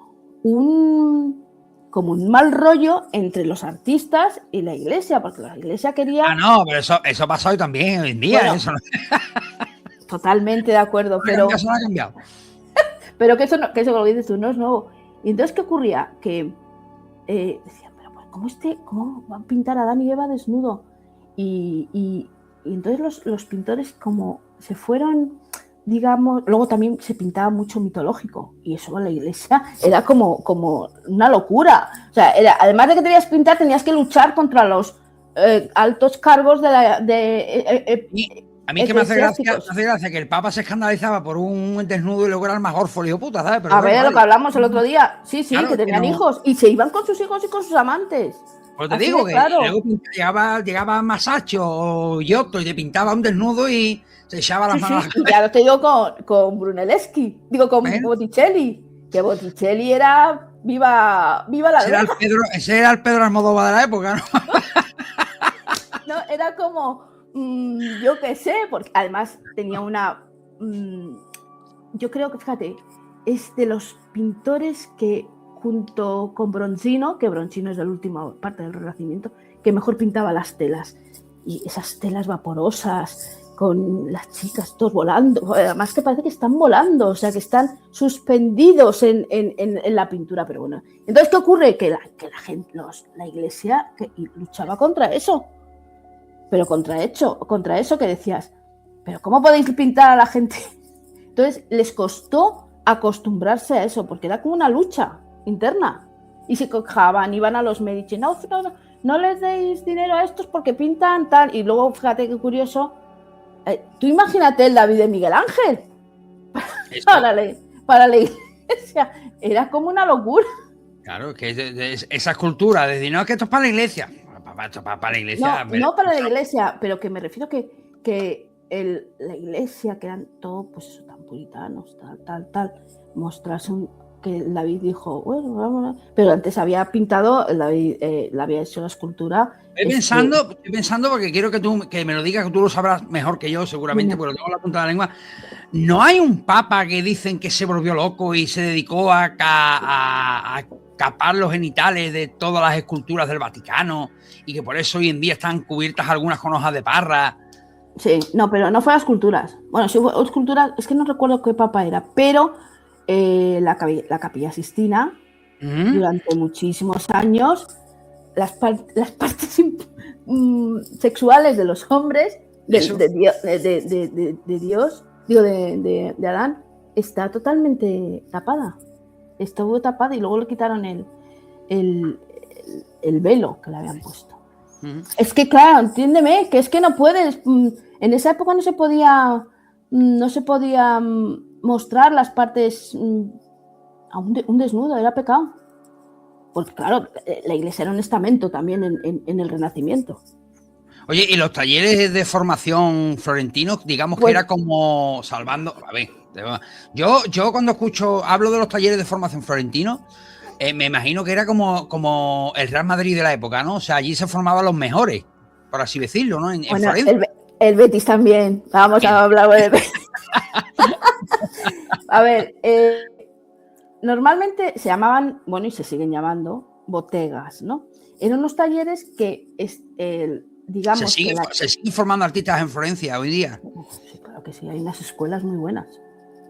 como un mal rollo entre los artistas y la iglesia, porque la iglesia quería... no, pero eso ha pasado también hoy en día. Bueno, eso no... Totalmente de acuerdo, pero... Eso no ha cambiado. Pero que eso lo dices tú, no es nuevo. Y entonces, ¿qué ocurría? Que decían, pero ¿cómo van a pintar a Adán y Eva desnudo? Y entonces los pintores como se fueron... digamos, luego también se pintaba mucho mitológico y eso en la iglesia era como una locura. O sea, además de que tenías que pintar, tenías que luchar contra los altos cargos a mí que me hace gracia que el Papa se escandalizaba por un desnudo y luego era el mejor folio puta, ¿sabes? Pero a ver, lo que hablamos el otro día, sí, claro, que tenían hijos y se iban con sus hijos y con sus amantes. Pues te digo que luego llegaba Masaccio o Giotto y te pintaba un desnudo y se echaba las manos. Sí. Ya lo te digo con Brunelleschi, con Botticelli, que Botticelli era viva la ese era el Pedro Almodóvar de la época, ¿no? No, era como Yo qué sé, porque además tenía una... yo creo que, fíjate, es de los pintores que junto con Bronzino, que Bronzino es de la última parte del Renacimiento, que mejor pintaba las telas. Y esas telas vaporosas, con las chicas todos volando, además que parece que están volando, o sea, que están suspendidos en la pintura, pero bueno. Entonces, ¿qué ocurre? Que la gente, la iglesia luchaba contra eso, pero contra eso que decías, pero ¿cómo podéis pintar a la gente? Entonces, les costó acostumbrarse a eso, porque era como una lucha interna, y se quejaban, iban a los Medici, no les deis dinero a estos porque pintan tal, y luego, fíjate qué curioso, tú imagínate el David de Miguel Ángel para la iglesia, era como una locura. Claro, que esa escultura de no, que esto es para la iglesia. Para la iglesia. No para la iglesia, pero que me refiero que la iglesia, que eran todos pues eso, tan puritanos, tal, mostrarse que David dijo, bueno, vamos, pero antes había pintado, David le había hecho la escultura. Estoy pensando porque quiero que me lo digas, que tú lo sabrás mejor que yo, seguramente, porque lo tengo en la punta de la lengua. ¿No hay un papa que dicen que se volvió loco y se dedicó a capar los genitales de todas las esculturas del Vaticano y que por eso hoy en día están cubiertas algunas con hojas de parra? Sí, no, pero no fue a esculturas. Bueno, sí fue esculturas, es que no recuerdo qué papa era, pero la Capilla Sistina, durante muchísimos años, las partes sexuales de los hombres, de Dios, digo, de Adán, está totalmente tapada. Estuvo tapada y luego le quitaron el velo que le habían puesto. Es que, claro, entiéndeme, que es que no puedes. En esa época no se podía mostrar las partes a un desnudo, era pecado. Porque, claro, la iglesia era un estamento también en el Renacimiento. Oye, y los talleres de formación florentinos, digamos que era como salvando. A ver, yo cuando hablo de los talleres de formación florentinos, me imagino que era como el Real Madrid de la época, ¿no? O sea, allí se formaban los mejores, por así decirlo, ¿no? En Florencia. El Betis también. Vamos a hablar de Betis. A ver, normalmente se llamaban, bueno, y se siguen llamando botegas, ¿no? Eran unos talleres que, digamos... Se siguen formando artistas en Florencia hoy día. Sí, claro que sí, hay unas escuelas muy buenas,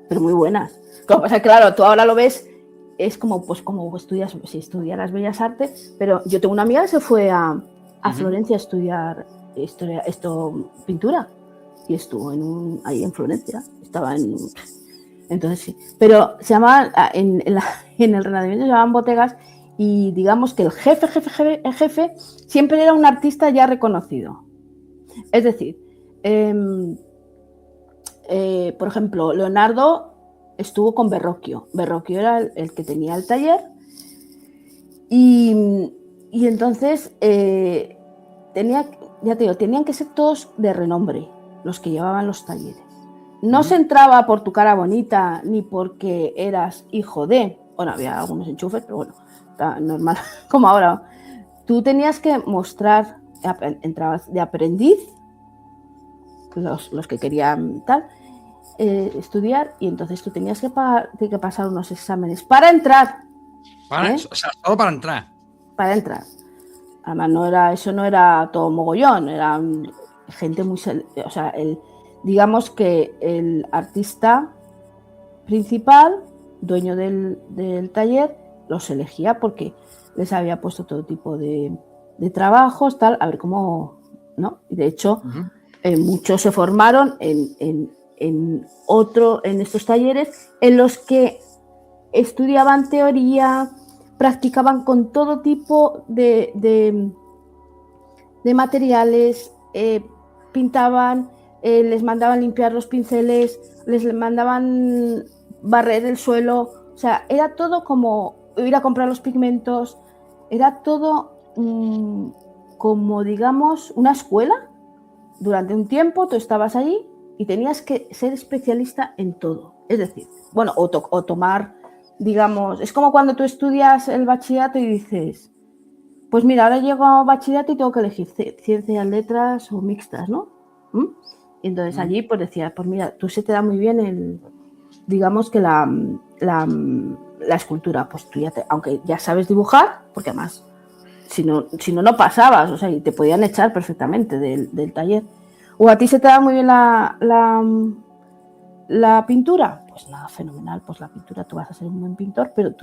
pero muy buenas. Como pasa, claro, tú ahora lo ves, es como estudias, si estudiaras Bellas Artes, pero yo tengo una amiga que se fue a Florencia a estudiar pintura, y estuvo ahí en Florencia, entonces sí, pero se llamaban, en el Renacimiento se llamaban botegas, y digamos que el jefe siempre era un artista ya reconocido. Es decir, por ejemplo, Leonardo estuvo con Verrocchio. Verrocchio era el que tenía el taller, y entonces tenían que ser todos de renombre los que llevaban los talleres. No se entraba por tu cara bonita ni porque eras hijo de... Bueno, había algunos enchufes, pero bueno, normal, como ahora. Tú tenías que mostrar, entrabas de aprendiz, los que querían estudiar, y entonces tú tenías que pasar unos exámenes para entrar. O sea, solo para entrar. Para entrar. Además, eso no era todo mogollón, era gente muy... O sea, digamos que el artista principal, dueño del taller, los elegía porque les había puesto todo tipo de trabajos, tal, a ver cómo, ¿no? Y de hecho, muchos se formaron en estos talleres en los que estudiaban teoría, practicaban con todo tipo de materiales, pintaban, les mandaban limpiar los pinceles, les mandaban barrer el suelo, o sea, era todo como ir a comprar los pigmentos, era todo como, digamos, una escuela. Durante un tiempo tú estabas allí y tenías que ser especialista en todo, es decir, bueno, o tomar, digamos, es como cuando tú estudias el bachillerato y dices, pues mira, ahora llego a bachillerato y tengo que elegir ciencias, letras o mixtas, ¿no? Y entonces allí pues decía, pues mira, tú se te da muy bien digamos que la escultura, pues tú aunque ya sabes dibujar, porque además si no pasabas, o sea, y te podían echar perfectamente del taller. O a ti se te da muy bien la pintura, pues nada, fenomenal, pues la pintura tú vas a ser un buen pintor, pero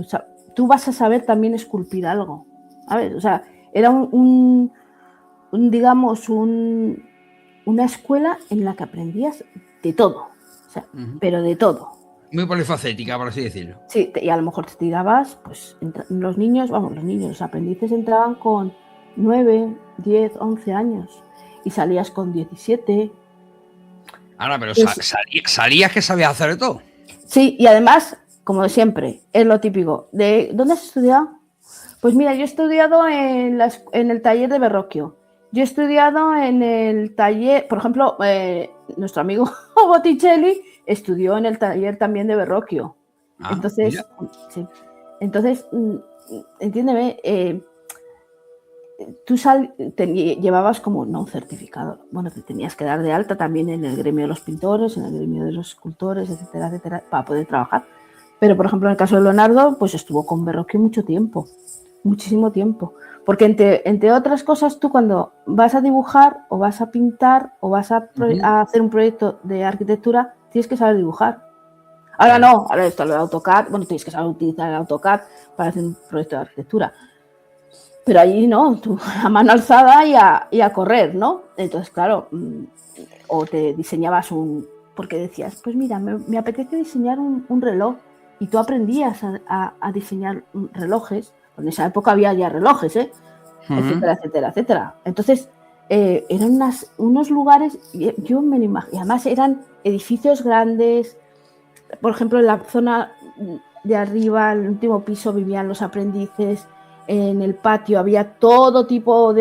tú vas a saber también esculpir algo, ¿sabes? O sea, era digamos, una escuela en la que aprendías de todo, o sea, pero de todo. Muy polifacética, por así decirlo. Sí, y a lo mejor te tirabas, pues los niños, los aprendices entraban con 9, 10, 11 años y salías con 17. Ahora, pero salías que sabías hacer de todo. Sí, y además, como siempre, es lo típico. ¿Dónde has estudiado? Pues mira, yo he estudiado en el taller de Verrocchio. Yo he estudiado en el taller, por ejemplo, nuestro amigo Botticelli estudió en el taller también de Verrocchio. Entonces, sí. Entonces, entiéndeme, tú llevabas como no un certificado, bueno, te tenías que dar de alta también en el gremio de los pintores, en el gremio de los escultores, etcétera, etcétera, para poder trabajar. Pero, por ejemplo, en el caso de Leonardo, pues estuvo con Verrocchio mucho tiempo, muchísimo tiempo. Porque entre otras cosas, tú cuando vas a dibujar o vas a pintar o vas a hacer un proyecto de arquitectura, tienes que saber dibujar. Ahora no, ahora esto lo de AutoCAD, bueno, tienes que saber utilizar el AutoCAD para hacer un proyecto de arquitectura. Pero allí no, tú a mano alzada y a correr, ¿no? Entonces, claro, o te diseñabas porque decías, pues mira, me apetece diseñar un reloj, y tú aprendías a diseñar relojes. En esa época había ya relojes, etcétera, etcétera, etcétera. Entonces, eran unos lugares, yo me lo imagino, y además eran edificios grandes. Por ejemplo, en la zona de arriba, en el último piso, vivían los aprendices. En el patio había todo tipo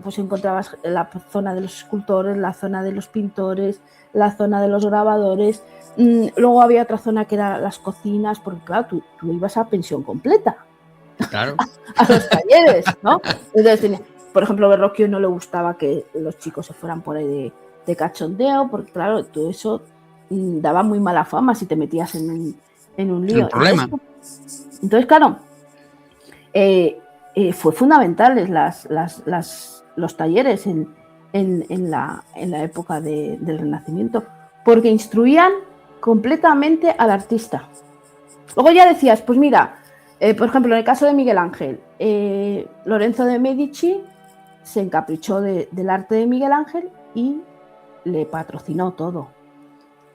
pues encontrabas la zona de los escultores, la zona de los pintores, la zona de los grabadores. Luego había otra zona que era las cocinas, porque claro, tú ibas a pensión completa. Claro. A los talleres, ¿no? Entonces, por ejemplo, Verrocchio no le gustaba que los chicos se fueran por ahí de cachondeo, porque claro, todo eso daba muy mala fama si te metías en un lío. El problema. Entonces, claro, fue fundamental los talleres en la época del Renacimiento, porque instruían completamente al artista. Luego ya decías, pues mira, por ejemplo, en el caso de Miguel Ángel, Lorenzo de Medici se encaprichó del arte de Miguel Ángel y le patrocinó todo.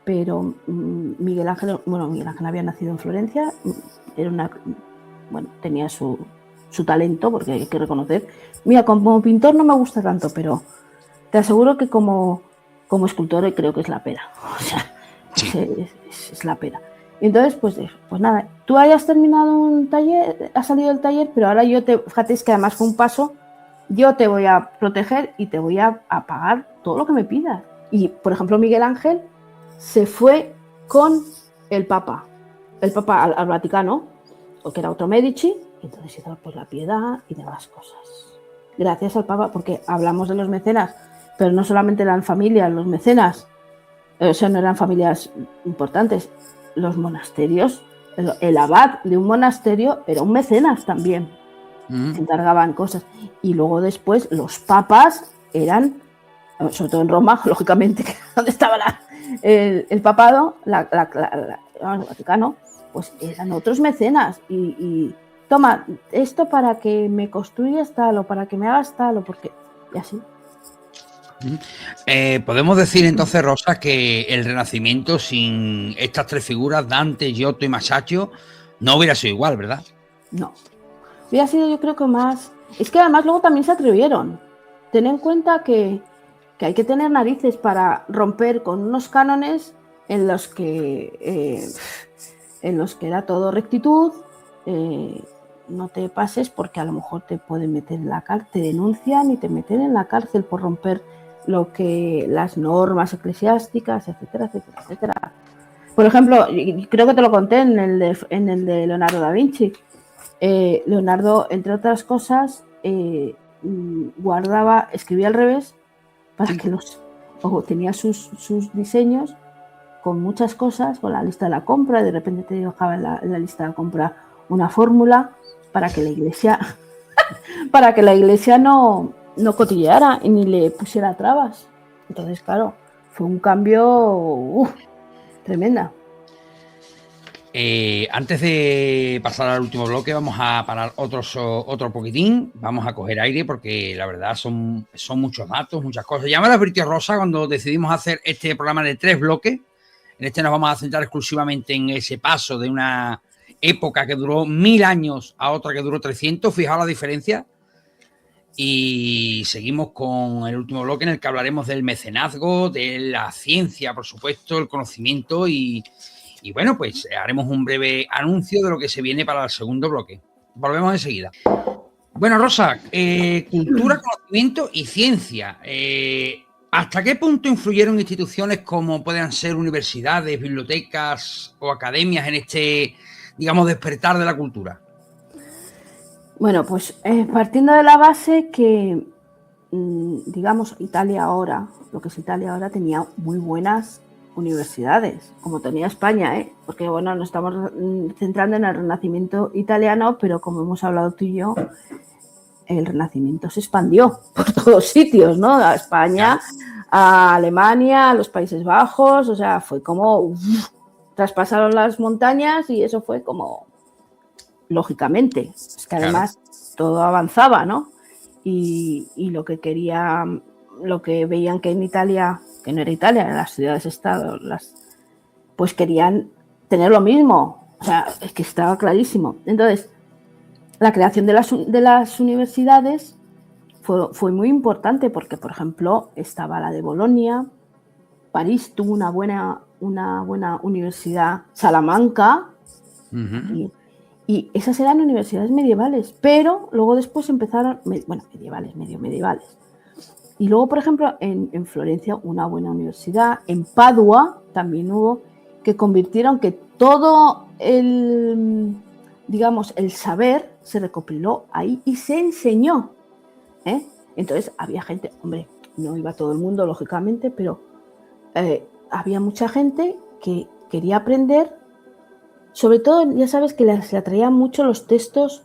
Pero Miguel Ángel había nacido en Florencia, tenía su talento, porque hay que reconocer. Mira, como pintor no me gusta tanto, pero te aseguro que como escultor creo que es la pera. O sea, sí. es la pera. Y entonces, pues nada, tú hayas terminado un taller, has salido del taller, pero ahora fíjate, es que además fue un paso, yo te voy a proteger y te voy a pagar todo lo que me pidas. Y, por ejemplo, Miguel Ángel se fue con el Papa al Vaticano, porque era otro Medici, y entonces hizo pues la piedad y demás cosas. Gracias al Papa, porque hablamos de los mecenas, pero no solamente eran familias, los mecenas, o sea, no eran familias importantes. Los monasterios, el abad de un monasterio era un mecenas también, se encargaban cosas. Y luego después los papas eran, sobre todo en Roma, lógicamente, donde estaba el papado, el Vaticano, pues eran otros mecenas. Y toma, esto para que me construyas tal, o para que me hagas tal, o porque... Y así. Podemos decir entonces, Rosa, que el Renacimiento sin estas tres figuras, Dante, Giotto y Masaccio, no hubiera sido igual, ¿verdad? No. Hubiera sido, yo creo que más... Es que además luego también se atrevieron. Ten en cuenta que hay que tener narices para romper con unos cánones en los que era todo rectitud. No te pases, porque a lo mejor te pueden meter en la cárcel, te denuncian y te meten en la cárcel por romper las normas eclesiásticas, etcétera, etcétera, etcétera. Por ejemplo, creo que te lo conté en el de Leonardo da Vinci. Leonardo, entre otras cosas, escribía al revés, para Sí. que o tenía sus diseños con muchas cosas, con la lista de la compra, y de repente te dejaba en la lista de la compra una fórmula para que la iglesia no cotilleara y ni le pusiera trabas. Entonces, claro, fue un cambio tremenda. Antes de pasar al último bloque, vamos a parar otro poquitín, vamos a coger aire porque la verdad son muchos datos, muchas cosas. Ya me lo advirtió Rosa cuando decidimos hacer este programa de 3 bloques. En este nos vamos a centrar exclusivamente en ese paso de una época que duró 1000 años a otra que duró 300. Fijaos la diferencia. Y seguimos con el último bloque en el que hablaremos del mecenazgo, de la ciencia, por supuesto, el conocimiento y bueno, pues haremos un breve anuncio de lo que se viene para el segundo bloque. Volvemos enseguida. Bueno, Rosa, cultura, conocimiento y ciencia. ¿Hasta qué punto influyeron instituciones como puedan ser universidades, bibliotecas o academias en este, digamos, despertar de la cultura? Bueno, pues partiendo de la base que, digamos, Italia ahora, lo que es Italia ahora, tenía muy buenas universidades, como tenía España, porque bueno, nos estamos centrando en el Renacimiento italiano, pero como hemos hablado tú y yo, el Renacimiento se expandió por todos sitios, ¿no? A España, a Alemania, a los Países Bajos, o sea, fue como traspasaron las montañas y eso fue como, lógicamente, es que además todo avanzaba, ¿no? Y lo que veían que en Italia, que no era Italia, eran las ciudades-estado, pues querían tener lo mismo, o sea, es que estaba clarísimo. Entonces, la creación de las universidades fue muy importante porque, por ejemplo, estaba la de Bolonia, París tuvo una buena universidad, Salamanca, y esas eran universidades medievales, pero luego después empezaron, medio medievales. Y luego, por ejemplo, en Florencia una buena universidad, en Padua también hubo, que convirtieron que todo el saber se recopiló ahí y se enseñó. Entonces había gente, hombre, no iba todo el mundo, lógicamente, pero había mucha gente que quería aprender. Sobre todo, ya sabes que les atraían mucho los textos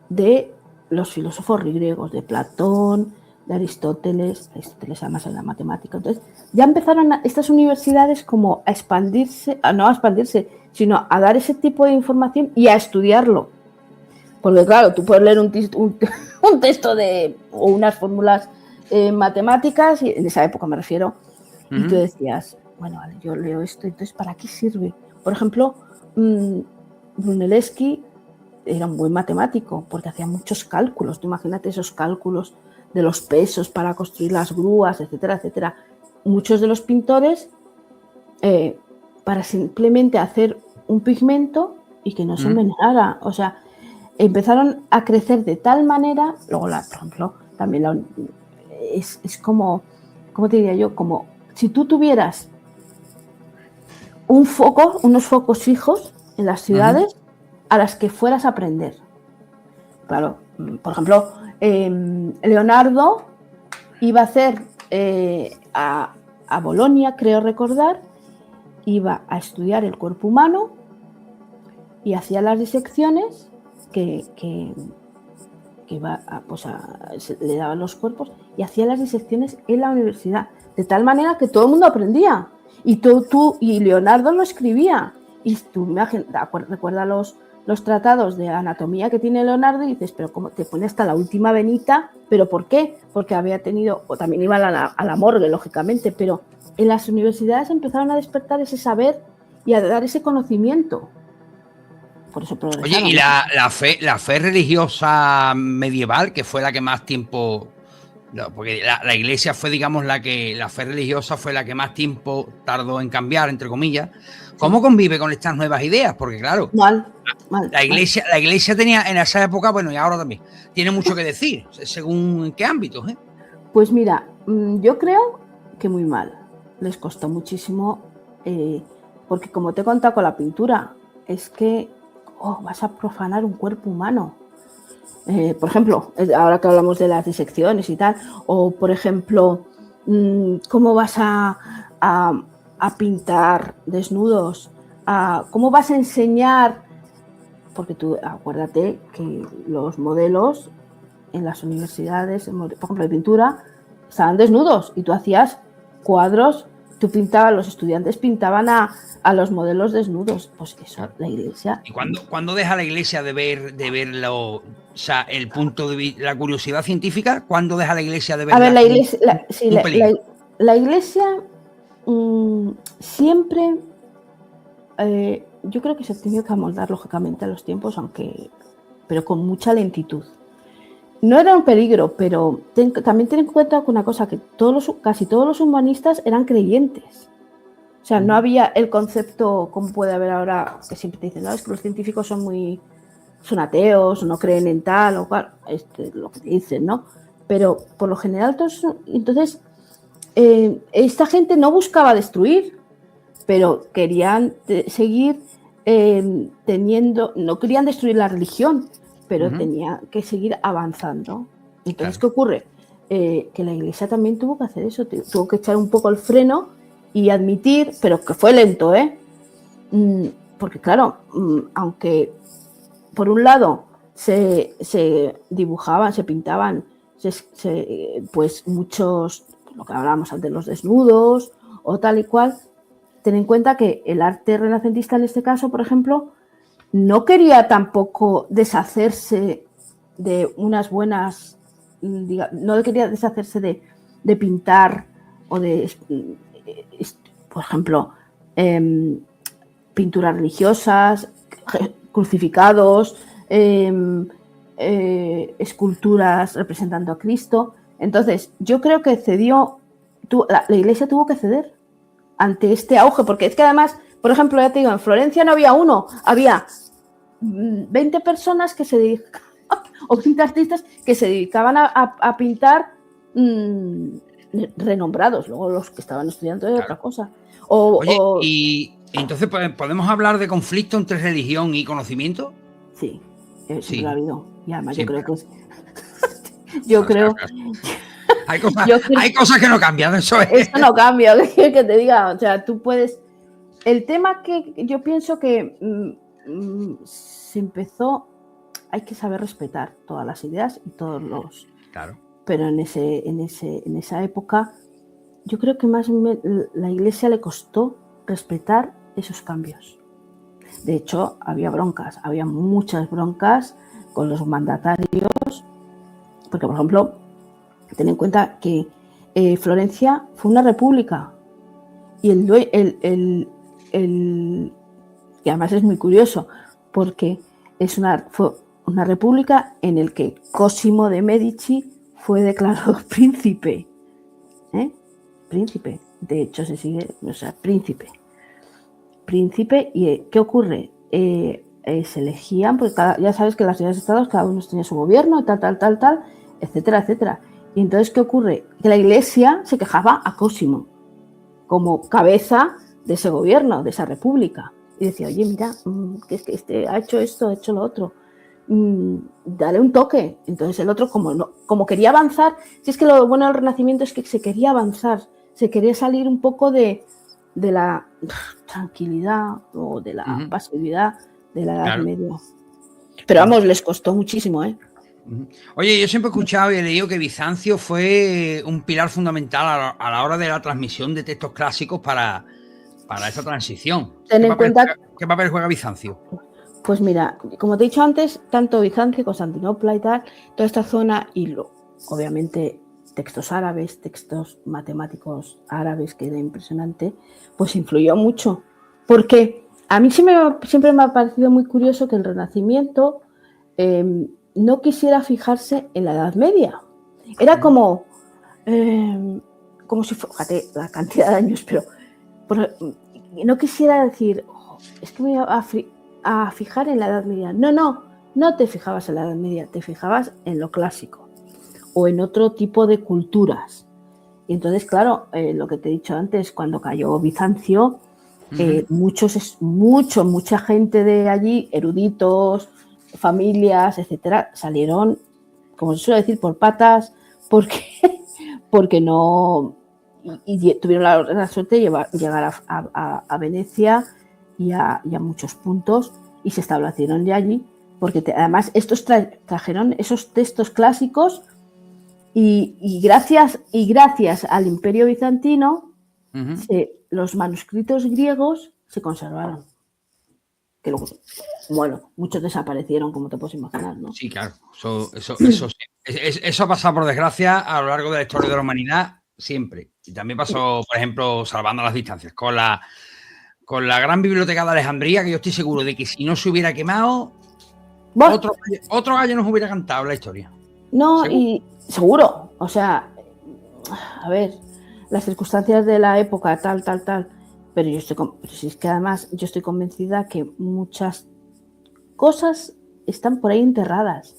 de los filósofos griegos, de Platón, de Aristóteles además en la matemática. Entonces, ya empezaron estas universidades como a expandirse, no a expandirse, sino a dar ese tipo de información y a estudiarlo. Porque claro, tú puedes leer un texto o unas fórmulas matemáticas, y en esa época me refiero, y tú decías, bueno, vale, yo leo esto, entonces, ¿para qué sirve? Por ejemplo, Brunelleschi era un buen matemático porque hacía muchos cálculos. Tú imagínate esos cálculos de los pesos para construir las grúas, etcétera, etcétera. Muchos de los pintores, para simplemente hacer un pigmento y que no se envenenara, o sea, empezaron a crecer de tal manera. Luego, por ejemplo, también es como, ¿cómo te diría yo? Como si tú tuvieras unos focos fijos en las ciudades a las que fueras a aprender. Claro, por ejemplo, Leonardo iba a hacer a Bolonia, creo recordar, iba a estudiar el cuerpo humano y hacía las disecciones que iba le daban los cuerpos y hacía las disecciones en la universidad, de tal manera que todo el mundo aprendía. Y y Leonardo lo escribía. Y tú recuerda los tratados de anatomía que tiene Leonardo y dices, pero ¿cómo te pone hasta la última venita? ¿Pero por qué? Porque había tenido, o también iba a la morgue, lógicamente, pero en las universidades empezaron a despertar ese saber y a dar ese conocimiento. Por eso progresaron. Oye, y la fe religiosa medieval, que fue la que más tiempo... No, porque la iglesia fue, digamos, la fe religiosa fue la que más tiempo tardó en cambiar, entre comillas. ¿Cómo convive con estas nuevas ideas? Porque claro, la iglesia tenía en esa época, bueno, y ahora también, tiene mucho que decir, según en qué ámbitos. Pues mira, yo creo que muy mal. Les costó muchísimo, porque como te he contado con la pintura, es que vas a profanar un cuerpo humano. Por ejemplo, ahora que hablamos de las disecciones y tal, o por ejemplo, ¿Cómo vas a pintar desnudos? ¿Cómo vas a enseñar? Porque tú acuérdate que los modelos en las universidades, por ejemplo, de pintura, estaban desnudos y tú hacías cuadros, los estudiantes pintaban a los modelos desnudos. Pues eso, la Iglesia. ¿Y cuándo deja la Iglesia de verlo? O sea, el punto de vista, la curiosidad científica, ¿cuándo deja la Iglesia de verlo? A ver, la Iglesia siempre, yo creo que se ha tenido que amoldar lógicamente a los tiempos, pero con mucha lentitud. No era un peligro, pero también ten en cuenta una cosa, que casi todos los humanistas eran creyentes. O sea, no había el concepto como puede haber ahora, que siempre te dicen, no, es que los científicos son ateos, o no creen en tal, o cual, lo que te dicen, ¿no? Pero por lo general, entonces, esta gente no buscaba destruir, pero querían seguir no querían destruir la religión, pero tenía que seguir avanzando. Entonces, ¿qué ocurre? Que la Iglesia también tuvo que hacer eso, tuvo que echar un poco el freno y admitir, pero que fue lento, porque claro, aunque por un lado se dibujaban, se pintaban, pues muchos, lo que hablábamos antes, los desnudos o tal y cual, ten en cuenta que el arte renacentista en este caso, por ejemplo, no quería tampoco deshacerse de unas buenas, no quería deshacerse de pintar o de, por ejemplo, pinturas religiosas, crucificados, esculturas representando a Cristo. Entonces, yo creo que la Iglesia tuvo que ceder ante este auge, porque es que además, por ejemplo, ya te digo, en Florencia no había uno, había 20 personas que se dedicaban, o 20 artistas que se dedicaban a pintar renombrados, luego los que estaban estudiando de otra cosa. Y entonces, ¿podemos hablar de conflicto entre religión y conocimiento? Sí, siempre lo ha habido. Y además siempre. yo creo que yo creo... Hay cosas que no cambian, eso es. Eso no cambia, que te diga, o sea, tú puedes... El tema que yo pienso que se empezó, hay que saber respetar todas las ideas y todos los... Claro. Pero en esa época, yo creo que más la Iglesia le costó respetar esos cambios. De hecho, había muchas broncas con los mandatarios, porque, por ejemplo, ten en cuenta que Florencia fue una república y y además es muy curioso porque fue una república en el que Cosimo de Medici fue declarado príncipe. Príncipe. De hecho, se sigue, o sea, príncipe. ¿Y qué ocurre? Se elegían, porque ya sabes que las ciudades estados cada uno tenía su gobierno, tal, etcétera, etcétera. Y entonces, ¿qué ocurre? Que la Iglesia se quejaba a Cosimo como cabeza de ese gobierno, de esa república. Y decía, oye, mira, que es que este ha hecho esto, ha hecho lo otro. Dale un toque. Entonces el otro, como quería avanzar, si es que lo bueno del Renacimiento es que se quería avanzar, se quería salir un poco de la tranquilidad o de la pasividad de la Edad Media. Pero vamos, les costó muchísimo, Oye, yo siempre he escuchado y he leído que Bizancio fue un pilar fundamental a la hora de la transmisión de textos clásicos para esa transición. ¿Qué papel juega Bizancio? Pues mira, como te he dicho antes, tanto Bizancio, Constantinopla y tal, toda esta zona y obviamente textos árabes, textos matemáticos árabes, que era impresionante, pues influyó mucho. Porque a mí siempre me ha parecido muy curioso que el Renacimiento no quisiera fijarse en la Edad Media. Era como si, fíjate, la cantidad de años, pero no quisiera decir, es que me voy a fijar en la Edad Media. No te fijabas en la Edad Media, te fijabas en lo clásico o en otro tipo de culturas. Y entonces, claro, lo que te he dicho antes, cuando cayó Bizancio, mucha gente de allí, eruditos, familias, etcétera, salieron, como se suele decir, por patas, porque no y tuvieron la suerte de llegar a Venecia y a muchos puntos y se establecieron de allí, porque además estos trajeron esos textos clásicos y gracias al Imperio Bizantino los manuscritos griegos se conservaron. Que luego, bueno, muchos desaparecieron, como te puedes imaginar, ¿no? Sí, claro. Eso ha pasado, por desgracia, a lo largo de la historia de la humanidad, siempre. Y también pasó, por ejemplo, salvando las distancias, con la gran biblioteca de Alejandría, que yo estoy seguro de que si no se hubiera quemado, bueno, otro gallo nos hubiera cantado la historia. No, ¿seguro? Y seguro. O sea, a ver, las circunstancias de la época, tal. Pero si es que además yo estoy convencida que muchas cosas están por ahí enterradas.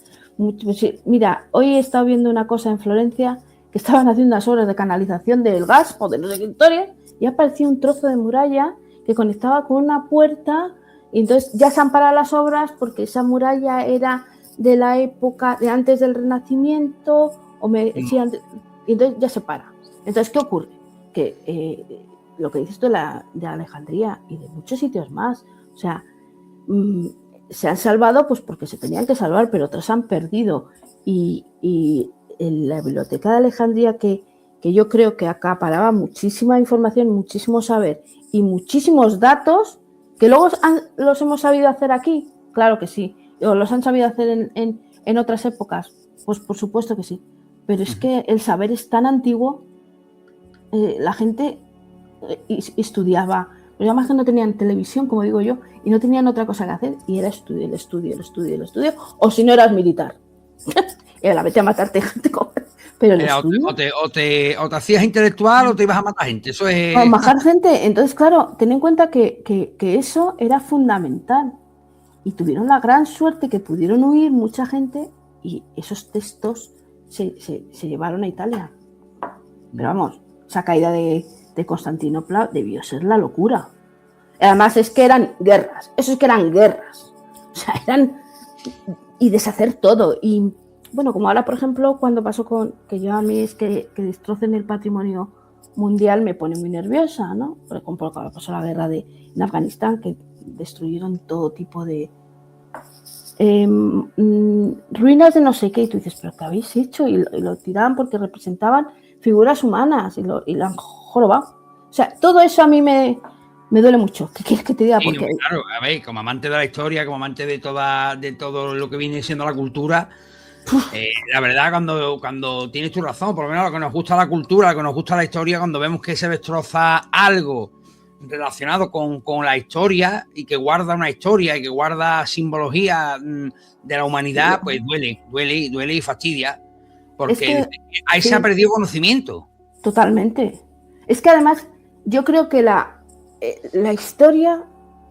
Mira, hoy he estado viendo una cosa en Florencia que estaban haciendo unas obras de canalización del gas o de no sé qué historia y apareció un trozo de muralla que conectaba con una puerta y entonces ya se han parado las obras porque esa muralla era de la época de antes del Renacimiento sí, antes, y entonces ya se para. Entonces, ¿qué ocurre? Que lo que dices tú de Alejandría y de muchos sitios más, o sea, se han salvado pues porque se tenían que salvar, pero otros han perdido. Y en la biblioteca de Alejandría, que yo creo que acaparaba muchísima información, muchísimo saber y muchísimos datos, que luego los hemos sabido hacer aquí, claro que sí, o los han sabido hacer en otras épocas, pues por supuesto que sí, pero es que el saber es tan antiguo, la gente estudiaba, pues además que no tenían televisión, como digo yo, y no tenían otra cosa que hacer, y era el estudio, o si no eras militar, y la vete a matarte gente, pero el estudio... o te hacías intelectual o te ibas a matar gente, eso es... A matar gente, entonces claro, ten en cuenta que eso era fundamental, y tuvieron la gran suerte que pudieron huir mucha gente, y esos textos se llevaron a Italia, pero vamos, esa caída de Constantinopla debió ser la locura. Además es que eran guerras, o sea, eran y deshacer todo. Y bueno, como ahora por ejemplo cuando pasó que yo a mí es que destrocen el patrimonio mundial me pone muy nerviosa, ¿no? Por ejemplo, cuando pasó la guerra en Afganistán, que destruyeron todo tipo de ruinas de no sé qué, y tú dices, ¿pero qué habéis hecho? Y lo tiraban porque representaban figuras humanas y lo han jorobado. O sea, todo eso a mí me duele mucho. ¿Qué quieres que te diga? Porque... Claro, a ver, como amante de la historia, como amante de todo lo que viene siendo la cultura, la verdad, cuando tienes tu razón, por lo menos lo que nos gusta la cultura, lo que nos gusta la historia, cuando vemos que se destroza algo relacionado con la historia y que guarda una historia y que guarda simbología de la humanidad, pues duele y fastidia, porque ahí se ha perdido conocimiento. Totalmente. Es que además yo creo que la historia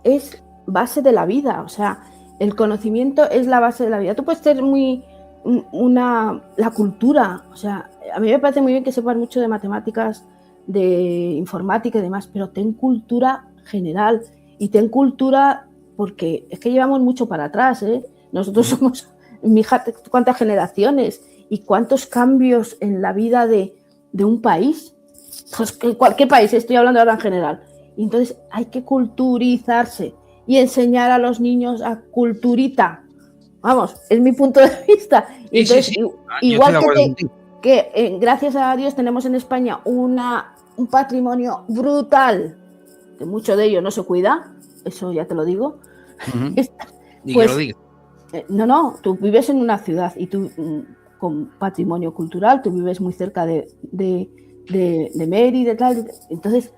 es base de la vida, o sea, el conocimiento es la base de la vida. Tú puedes tener la cultura, o sea, a mí me parece muy bien que sepas mucho de matemáticas, de informática y demás, pero ten cultura general y ten cultura porque es que llevamos mucho para atrás, ¿eh? Nosotros somos, fíjate cuántas generaciones y cuántos cambios en la vida de un país, pues que cualquier país, estoy hablando ahora en general, y entonces hay que culturizarse y enseñar a los niños a culturita, vamos, es mi punto de vista. Y entonces, sí. Igual que gracias a Dios tenemos en España un patrimonio brutal, que mucho de ello no se cuida, eso ya te lo digo. Y pues, que lo diga. No, tú vives en una ciudad y tú con patrimonio cultural, tú vives muy cerca de Mérida y tal, entonces,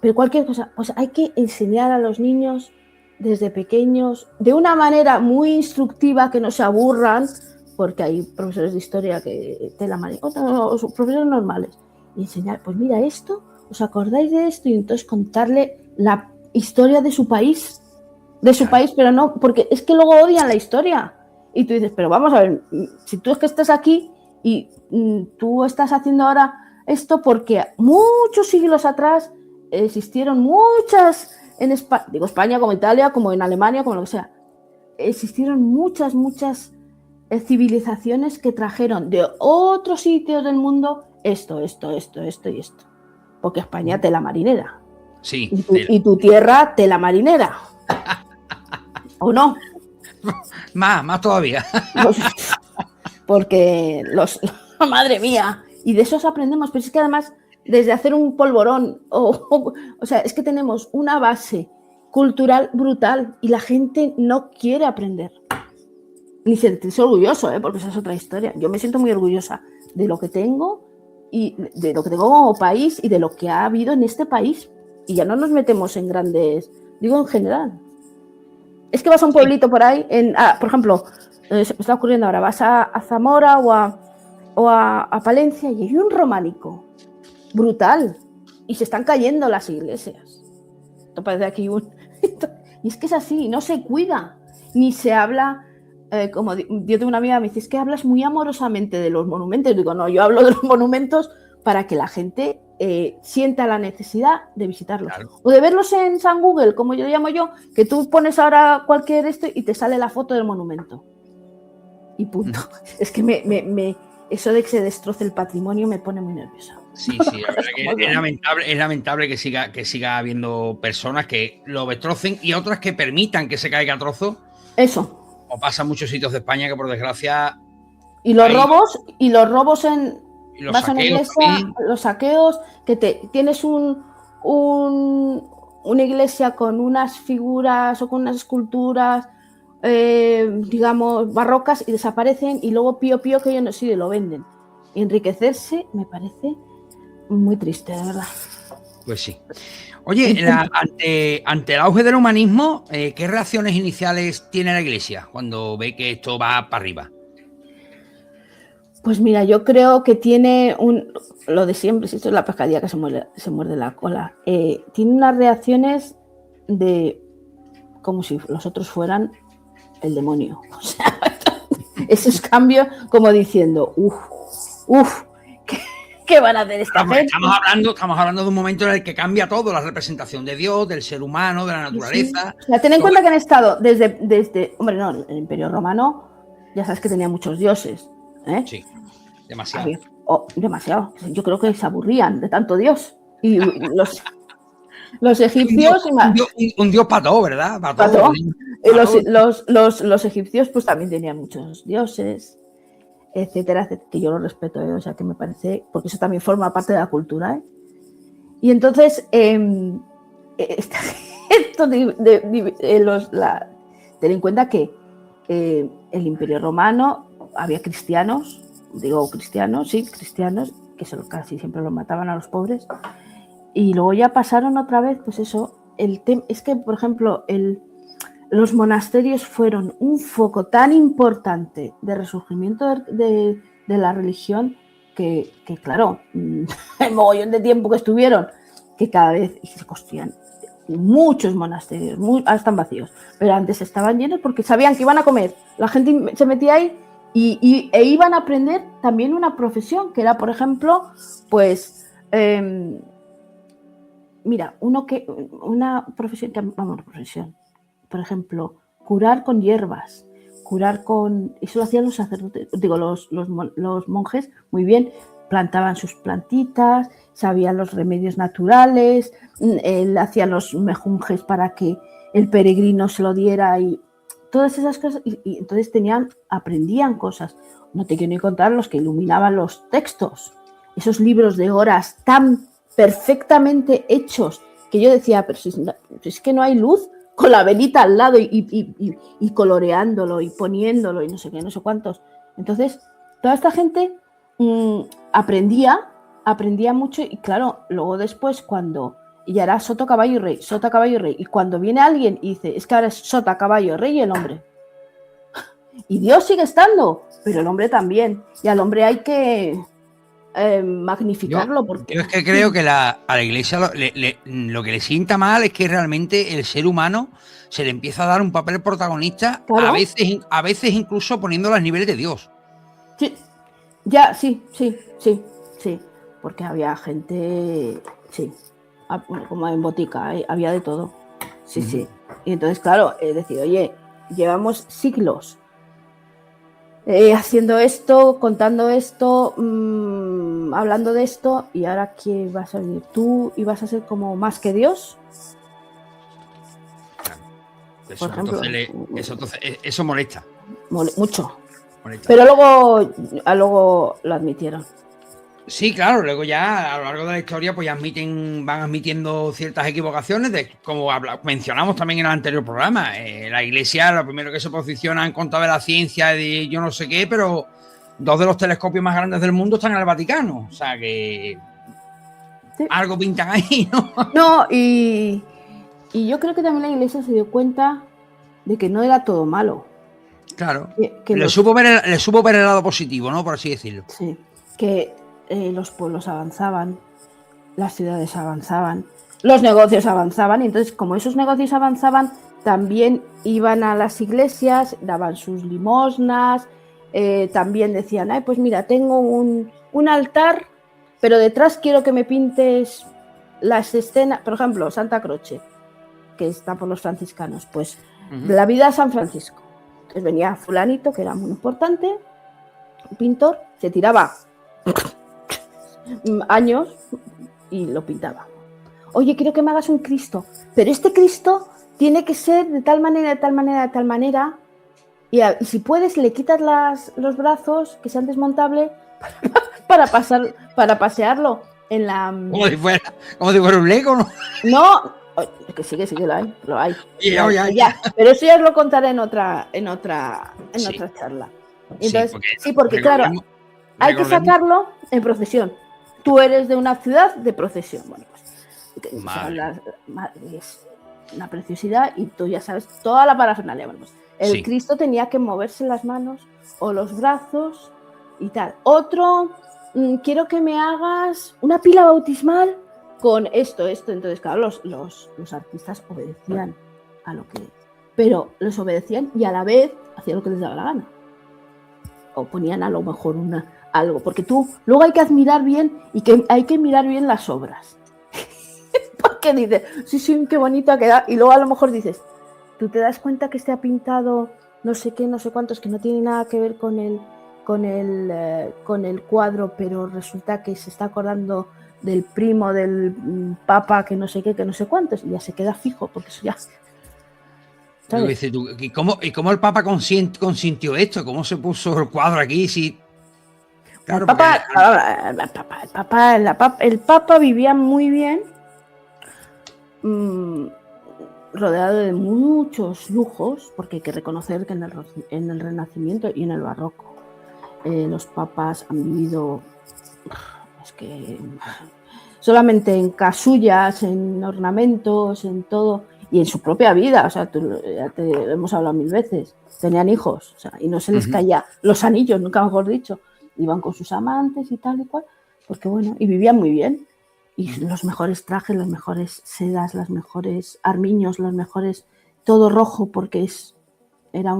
pero cualquier cosa, pues hay que enseñar a los niños desde pequeños, de una manera muy instructiva, que no se aburran, porque hay profesores de historia que te la manipulan, o profesores normales, y enseñar, pues mira esto, ¿os acordáis de esto? Y entonces contarle la historia de su país, pero no, porque es que luego odian la historia, y tú dices, pero vamos a ver, si tú es que estás aquí y tú estás haciendo ahora esto porque muchos siglos atrás existieron muchas, en España, digo España como Italia, como en Alemania, como lo que sea, existieron muchas civilizaciones que trajeron de otros sitios del mundo esto y esto. porque España tela marinera. Sí. Y tu tierra tela marinera. ¿O no? Más todavía. Porque madre mía, y de esos aprendemos, pero es que además desde hacer un polvorón, o sea, es que tenemos una base cultural brutal y la gente no quiere aprender. Ni sentirse orgulloso, porque esa es otra historia. Yo me siento muy orgullosa de lo que tengo y de lo que tengo como país y de lo que ha habido en este país. Y ya no nos metemos en grandes, digo en general. Es que vas a un pueblito por ahí, por ejemplo, se me está ocurriendo ahora, vas a Zamora o a Palencia y hay un románico brutal y se están cayendo las iglesias. Esto parece aquí y es que es así, no se cuida, ni se habla, como yo tengo una amiga que me dice, es que hablas muy amorosamente de los monumentos. Digo, no, yo hablo de los monumentos para que la gente sienta la necesidad de visitarlos. Claro. O de verlos en San Google, como yo llamo yo, que tú pones ahora cualquier esto y te sale la foto del monumento. Y punto. Es que eso de que se destroce el patrimonio me pone muy nerviosa. Sí, la verdad que es lamentable que siga habiendo personas que lo destrocen y otras que permitan que se caiga a trozos. Eso. O pasa en muchos sitios de España que por desgracia. Y los robos en. Vas a una iglesia, los saqueos, que tienes una iglesia con unas figuras o con unas esculturas, digamos, barrocas y desaparecen y luego pío que yo no sé, lo venden. Enriquecerse me parece muy triste, de verdad. Pues sí. Oye, ante el auge del humanismo, ¿qué reacciones iniciales tiene la iglesia cuando ve que esto va para arriba? Pues mira, yo creo que tiene lo de siempre, si esto es la pescadilla que se muerde la cola, tiene unas reacciones de como si los otros fueran el demonio. O sea, esos cambios como diciendo, ¿qué van a hacer esta gente? Estamos hablando de un momento en el que cambia todo, la representación de Dios, del ser humano, de la naturaleza. Sí. O sea, ten en cuenta que han estado desde, hombre, no, el Imperio Romano, ya sabes que tenía muchos dioses. Sí, demasiado. Demasiado. Yo creo que se aburrían de tanto dios. Y los egipcios... Un dios para todo, ¿verdad? Para todo. Los egipcios pues también tenían muchos dioses, etcétera, que yo lo respeto, o sea, que me parece... Porque eso también forma parte de la cultura, ¿eh? Y entonces... ten en cuenta que el Imperio Romano había cristianos, que casi siempre los mataban a los pobres, y luego ya pasaron otra vez, pues eso, es que, por ejemplo, los monasterios fueron un foco tan importante de resurgimiento de la religión que claro, el mogollón de tiempo que estuvieron, que cada vez se construían muchos monasterios, ahora están vacíos, pero antes estaban llenos porque sabían que iban a comer, la gente se metía ahí e iban a aprender también una profesión, que era, por ejemplo, pues, mira, una profesión, por ejemplo, curar con hierbas, eso lo hacían los sacerdotes, digo, los monjes, muy bien, plantaban sus plantitas, sabían los remedios naturales, hacían los mejunjes para que el peregrino se lo diera y todas esas cosas, y entonces aprendían cosas. No te quiero ni contar los que iluminaban los textos, esos libros de horas tan perfectamente hechos, que yo decía, pero si es que no hay luz, con la velita al lado y coloreándolo y poniéndolo y no sé qué, no sé cuántos. Entonces, toda esta gente aprendía mucho y claro, luego después cuando ya era sota, caballo y rey, y cuando viene alguien y dice, es que ahora es sota, caballo, rey y el hombre. Y Dios sigue estando, pero el hombre también. Y al hombre hay que magnificarlo. Porque... Yo es que creo que a la iglesia lo que le sienta mal es que realmente el ser humano se le empieza a dar un papel protagonista, claro. a veces incluso poniéndolo al nivel de Dios. Sí, sí, porque había gente, sí, como en botica, había de todo, sí. Y entonces, claro, es decir, oye, llevamos siglos haciendo esto, contando esto, hablando de esto, y ahora ¿qué vas a venir? ¿Tú ibas a ser como más que Dios? Eso, Por ejemplo. Eso molesta. Mucho. Molesta. Pero luego lo admitieron. Sí, claro, luego ya a lo largo de la historia pues ya van admitiendo ciertas equivocaciones, como mencionamos también en el anterior programa. La Iglesia, lo primero que se posiciona en contra de la ciencia, de yo no sé qué, pero 2 de los telescopios más grandes del mundo están en el Vaticano. O sea que Sí. algo pintan ahí, ¿no? No, y yo creo que también la Iglesia se dio cuenta de que no era todo malo. Claro. Que le supo ver el lado positivo, ¿no? Por así decirlo. Sí, que los pueblos avanzaban, las ciudades avanzaban, los negocios avanzaban, y entonces como esos negocios avanzaban, también iban a las iglesias, daban sus limosnas, también decían, ay, pues mira, tengo un altar, pero detrás quiero que me pintes las escenas, por ejemplo, Santa Croce, que está por los franciscanos, pues de la vida de San Francisco. Entonces venía fulanito, que era muy importante, un pintor, se tiraba años y lo pintaba. Oye, quiero que me hagas un Cristo, pero este Cristo tiene que ser de tal manera, de tal manera, de tal manera, y si puedes le quitas los brazos, que sean desmontables, para pasearlo en la... Como si fuera un Lego, ¿no? No, que sí, lo hay. Ya. Pero eso ya os lo contaré en otra charla. Entonces, porque claro, hay que sacarlo en procesión. Tú eres de una ciudad de procesión. Bueno, pues es una preciosidad y tú ya sabes toda la parafernalia. Bueno, pues el Cristo tenía que moverse las manos o los brazos y tal. Otro, quiero que me hagas una pila bautismal con esto. Entonces, claro, los artistas obedecían a lo que... Pero les obedecían y a la vez hacían lo que les daba la gana. O ponían a lo mejor algo, porque luego hay que admirar bien y que hay que mirar bien las obras. Porque dices, sí, qué bonito ha quedado. Y luego a lo mejor dices, tú te das cuenta que ha pintado no sé qué, no sé cuántos, que no tiene nada que ver con el cuadro, pero resulta que se está acordando del primo del papa, que no sé qué, que no sé cuántos, y ya se queda fijo, porque eso ya... ¿Y cómo el Papa consintió esto? ¿Cómo se puso el cuadro aquí? Sí. Claro, el Papa vivía muy bien, rodeado de muchos lujos, porque hay que reconocer que en el Renacimiento y en el Barroco los papas han vivido, es que solamente en casullas, en ornamentos, en todo, y en su propia vida, o sea, ya te hemos hablado 1000 veces, tenían hijos, o sea, y no se les caía los anillos, nunca mejor dicho, iban con sus amantes y tal y cual, porque bueno, y vivían muy bien, y los mejores trajes, las mejores sedas, los mejores armiños, los mejores, todo rojo, porque era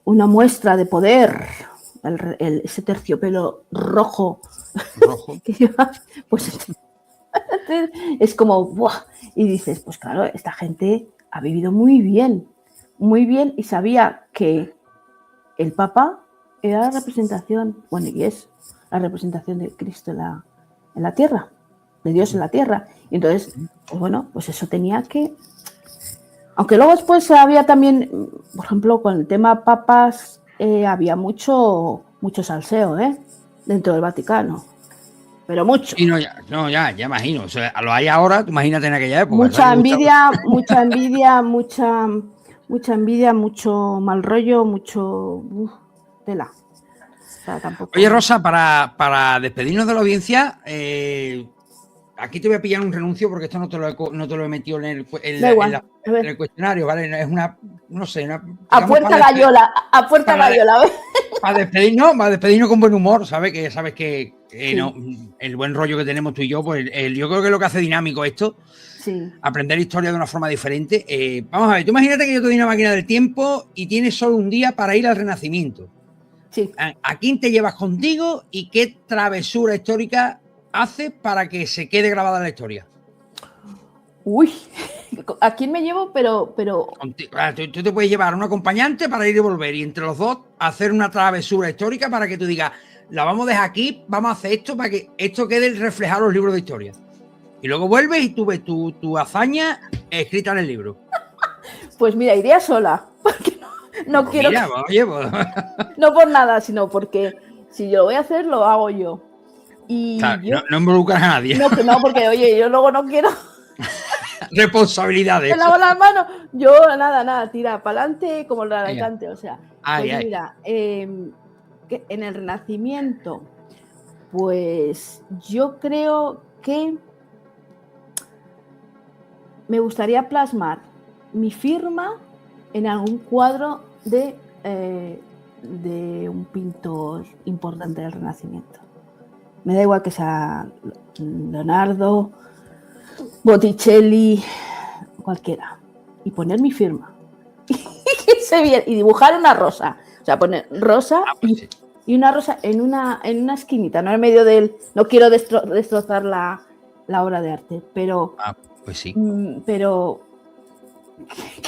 una muestra de poder, ese terciopelo rojo. Que lleva, pues es como, ¡buah! Y dices, pues claro, esta gente ha vivido muy bien, y sabía que el Papa era la representación, bueno, y es la representación de Cristo en la tierra, de Dios en la tierra. Y entonces, pues bueno, pues eso tenía que... Aunque luego después había también, por ejemplo, con el tema papas, había mucho salseo, dentro del Vaticano. Pero mucho. Sí, ya imagino. O sea, lo hay ahora, imagínate en aquella época. Mucha envidia, mucho mal rollo, mucho tela. O sea, tampoco... Oye, Rosa, para despedirnos de la audiencia, aquí te voy a pillar un renuncio porque esto no te lo he metido en el cuestionario, ¿vale? Es una, no sé, a puerta gallola. Para despedirnos con buen humor, ¿sabes? Que sabes que sí. No, el buen rollo que tenemos tú y yo, pues yo creo que es lo que hace dinámico esto. Sí. Aprender historia de una forma diferente. Vamos a ver, tú imagínate que yo te doy una máquina del tiempo y tienes solo un día para ir al Renacimiento. Sí. ¿A quién te llevas contigo y qué travesura histórica haces para que se quede grabada en la historia? Uy, ¿A quién me llevo? Pero Tú te puedes llevar a un acompañante para ir y volver y entre los dos hacer una travesura histórica para que tú digas, la vamos a dejar aquí, vamos a hacer esto para que esto quede reflejado en los libros de historia. Y luego vuelves y tú ves tu hazaña escrita en el libro. Pues mira, iría sola, porque no Pues quiero mira, oye, pues, no por nada, sino porque si yo lo voy a hacer, lo hago yo. Y claro, yo no involucras a nadie. no, que no, porque oye, yo luego no quiero Responsabilidades. me lavo las manos. Yo nada, tira para adelante como el Alicante, o sea. Pues mira, que en el Renacimiento, pues yo creo que me gustaría plasmar mi firma en algún cuadro de un pintor importante del Renacimiento. Me da igual que sea Leonardo, Botticelli, cualquiera. Y poner mi firma. Y dibujar una rosa. O sea, poner rosa y una rosa en una esquinita, no en medio del... No quiero destrozar la obra de arte, pero... pues sí. Pero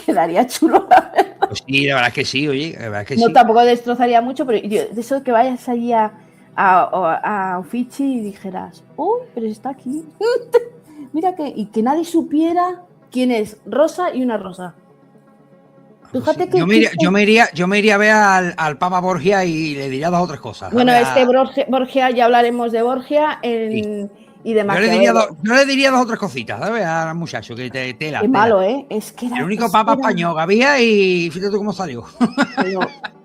quedaría chulo, la verdad. Pues sí, la verdad es que sí, oye, la verdad es que no, sí. Tampoco destrozaría mucho, pero yo, de eso que vayas allí a Uffizi y dijeras, pero está aquí. Mira y que nadie supiera quién es Rosa y una rosa. Fíjate que yo me iría a ver al Papa Borgia y le diría 2 o 3 cosas. Bueno, es que Borgia, ya hablaremos de Borgia y de Maquiavelo. Yo le diría 2 o 3 cositas, ¿sabes? Al muchacho que tela. Qué malo, ¿eh? Es que era, el único papa español que había y fíjate tú cómo salió.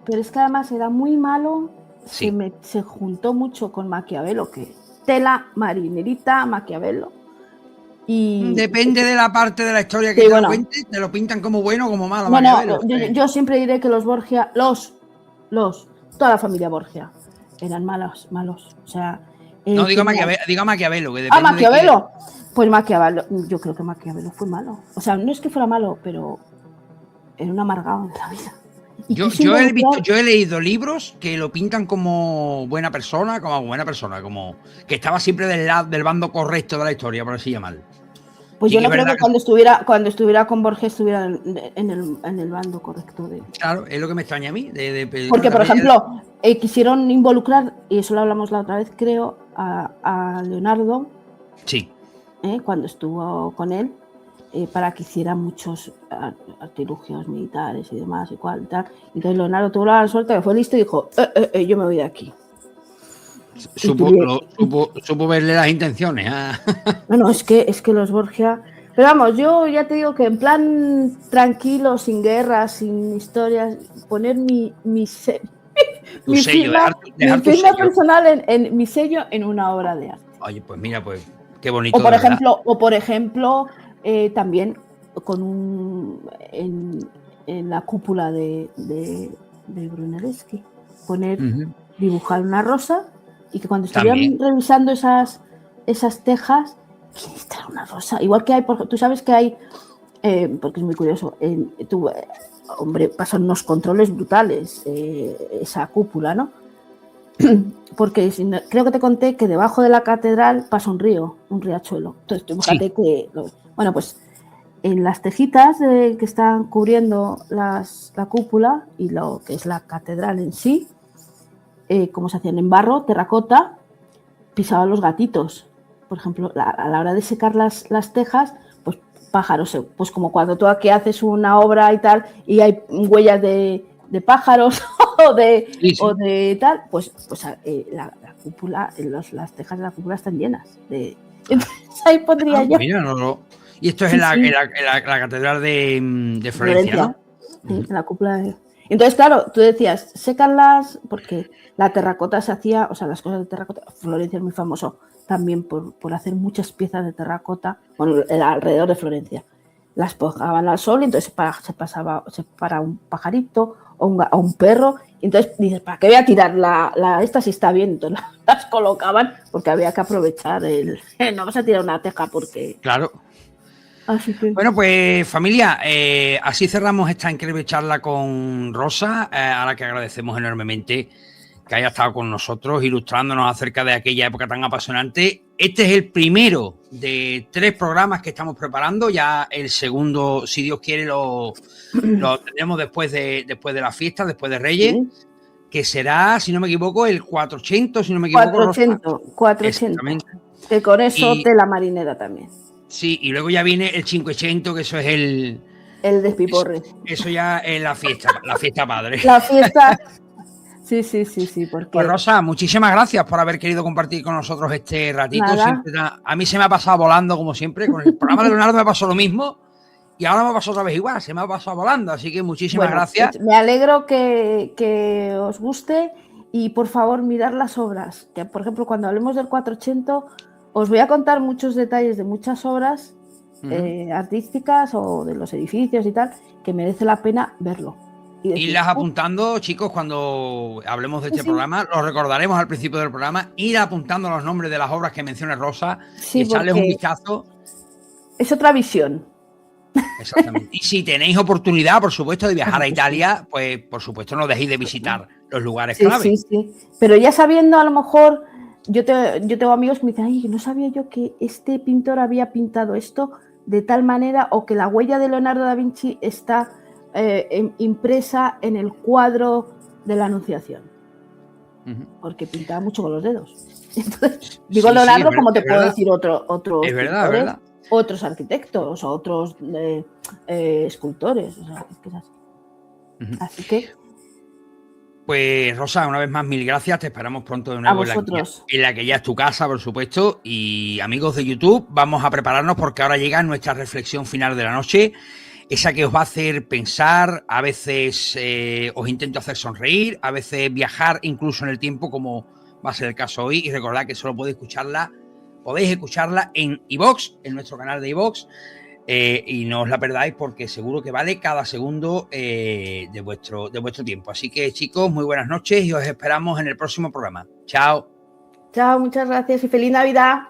Pero es que además era muy malo. Sí. Se juntó mucho con Maquiavelo, que tela marinerita, Maquiavelo. Y depende de la parte de la historia que te cuentes, te lo pintan como bueno o como malo. Bueno, yo siempre diré que los Borgia, toda la familia Borgia, eran malos. O sea. No, digo Maquiavelo. Que Maquiavelo. Pues Maquiavelo, yo creo que Maquiavelo fue malo. O sea, no es que fuera malo, pero era un amargado en la vida. Yo he leído libros que lo pintan como buena persona, como que estaba siempre del bando correcto de la historia, por así llamarlo. Pues yo no creo que cuando estuviera con Borges estuviera en el bando correcto de. Claro, es lo que me extraña a mí. Porque, por ejemplo, quisieron involucrar, y eso lo hablamos la otra vez, creo, a Leonardo. Sí. Cuando estuvo con él, para que hiciera muchos artilugios militares y demás y cual y tal. Entonces Leonardo tuvo la suerte que fue listo y dijo, yo me voy de aquí. Supo verle las intenciones. Bueno, es que los Borgia... Pero vamos, yo ya te digo que en plan tranquilo, sin guerras, sin historias, poner mi firma personal en mi sello en una obra de arte. Oye, pues mira, pues qué bonito. O por ejemplo, también con en la cúpula de Brunelleschi, dibujar una rosa y que cuando estuvieran revisando esas tejas, ¿quién está una rosa? Igual que hay, tú sabes que hay, porque es muy curioso, pasan unos controles brutales esa cúpula, ¿no? Porque creo que te conté que debajo de la catedral pasa un riachuelo. Entonces, tú fíjate que... Bueno, pues en las tejitas que están cubriendo la cúpula y lo que es la catedral en sí, como se hacían en barro, terracota, pisaban los gatitos. Por ejemplo, a la hora de secar las tejas, pues pájaros, pues como cuando tú aquí haces una obra y tal, y hay huellas de pájaros o de tal, pues la cúpula, las tejas de la cúpula están llenas de... Entonces ahí pondría yo. Mira, y esto es en la catedral de Florencia, ¿no? Sí, en la cúpula de... Entonces, claro, tú decías, sécanlas, porque la terracota se hacía, o sea, las cosas de terracota, Florencia es muy famoso también por hacer muchas piezas de terracota, bueno, alrededor de Florencia. Las pojaban al sol y entonces se para un pajarito o un perro, y entonces dices, ¿para qué voy a tirar esta si está bien? Entonces las colocaban porque había que aprovechar no vas a tirar una teja porque... Claro. Así que... Bueno, pues familia, así cerramos esta increíble charla con Rosa, a la que agradecemos enormemente que haya estado con nosotros, ilustrándonos acerca de aquella época tan apasionante. Este es el primero de 3 programas que estamos preparando. Ya el segundo, si Dios quiere, lo tendremos después de la fiesta, después de Reyes, sí, que será, si no me equivoco, el 400, si no me equivoco. 400. Que con eso tela marinera también. Sí, y luego ya viene el 500, que eso es el despiporre. Eso ya es la fiesta padre. La fiesta. Sí. Porque... Pues Rosa, muchísimas gracias por haber querido compartir con nosotros este ratito. A mí se me ha pasado volando, como siempre. Con el programa de Leonardo me pasó lo mismo y ahora me pasó otra vez igual. Se me ha pasado volando. Así que muchísimas gracias. Pues me alegro que os guste y por favor mirad las obras. Que, por ejemplo, cuando hablemos del 400 os voy a contar muchos detalles de muchas obras artísticas o de los edificios y tal, que merece la pena verlo. Irlas apuntando, chicos, cuando hablemos de este programa, lo recordaremos al principio del programa, ir apuntando los nombres de las obras que menciona Rosa y echarles un vistazo. Es otra visión. Exactamente. Y si tenéis oportunidad, por supuesto, de viajar a Italia, pues por supuesto no dejéis de visitar los lugares clave. Sí. Pero ya sabiendo, a lo mejor, yo tengo amigos que me dicen, ay, no sabía yo que este pintor había pintado esto de tal manera, o que la huella de Leonardo da Vinci está impresa en el cuadro de la Anunciación, porque pintaba mucho con los dedos. Entonces, digo Leonardo, como te puedo decir otros es verdad. Otros arquitectos o otros escultores, o sea, es que es así. Así que pues Rosa, una vez más, mil gracias. Te esperamos pronto de nuevo en la que ya es tu casa, por supuesto. Y amigos de YouTube, vamos a prepararnos porque ahora llega nuestra reflexión final de la noche. Esa que os va a hacer pensar, a veces os intento hacer sonreír, a veces viajar incluso en el tiempo, como va a ser el caso hoy. Y recordad que solo podéis escucharla en iVoox, en nuestro canal de iVoox, y no os la perdáis porque seguro que vale cada segundo de vuestro tiempo. Así que, chicos, muy buenas noches y os esperamos en el próximo programa. Chao. Chao, muchas gracias y feliz Navidad.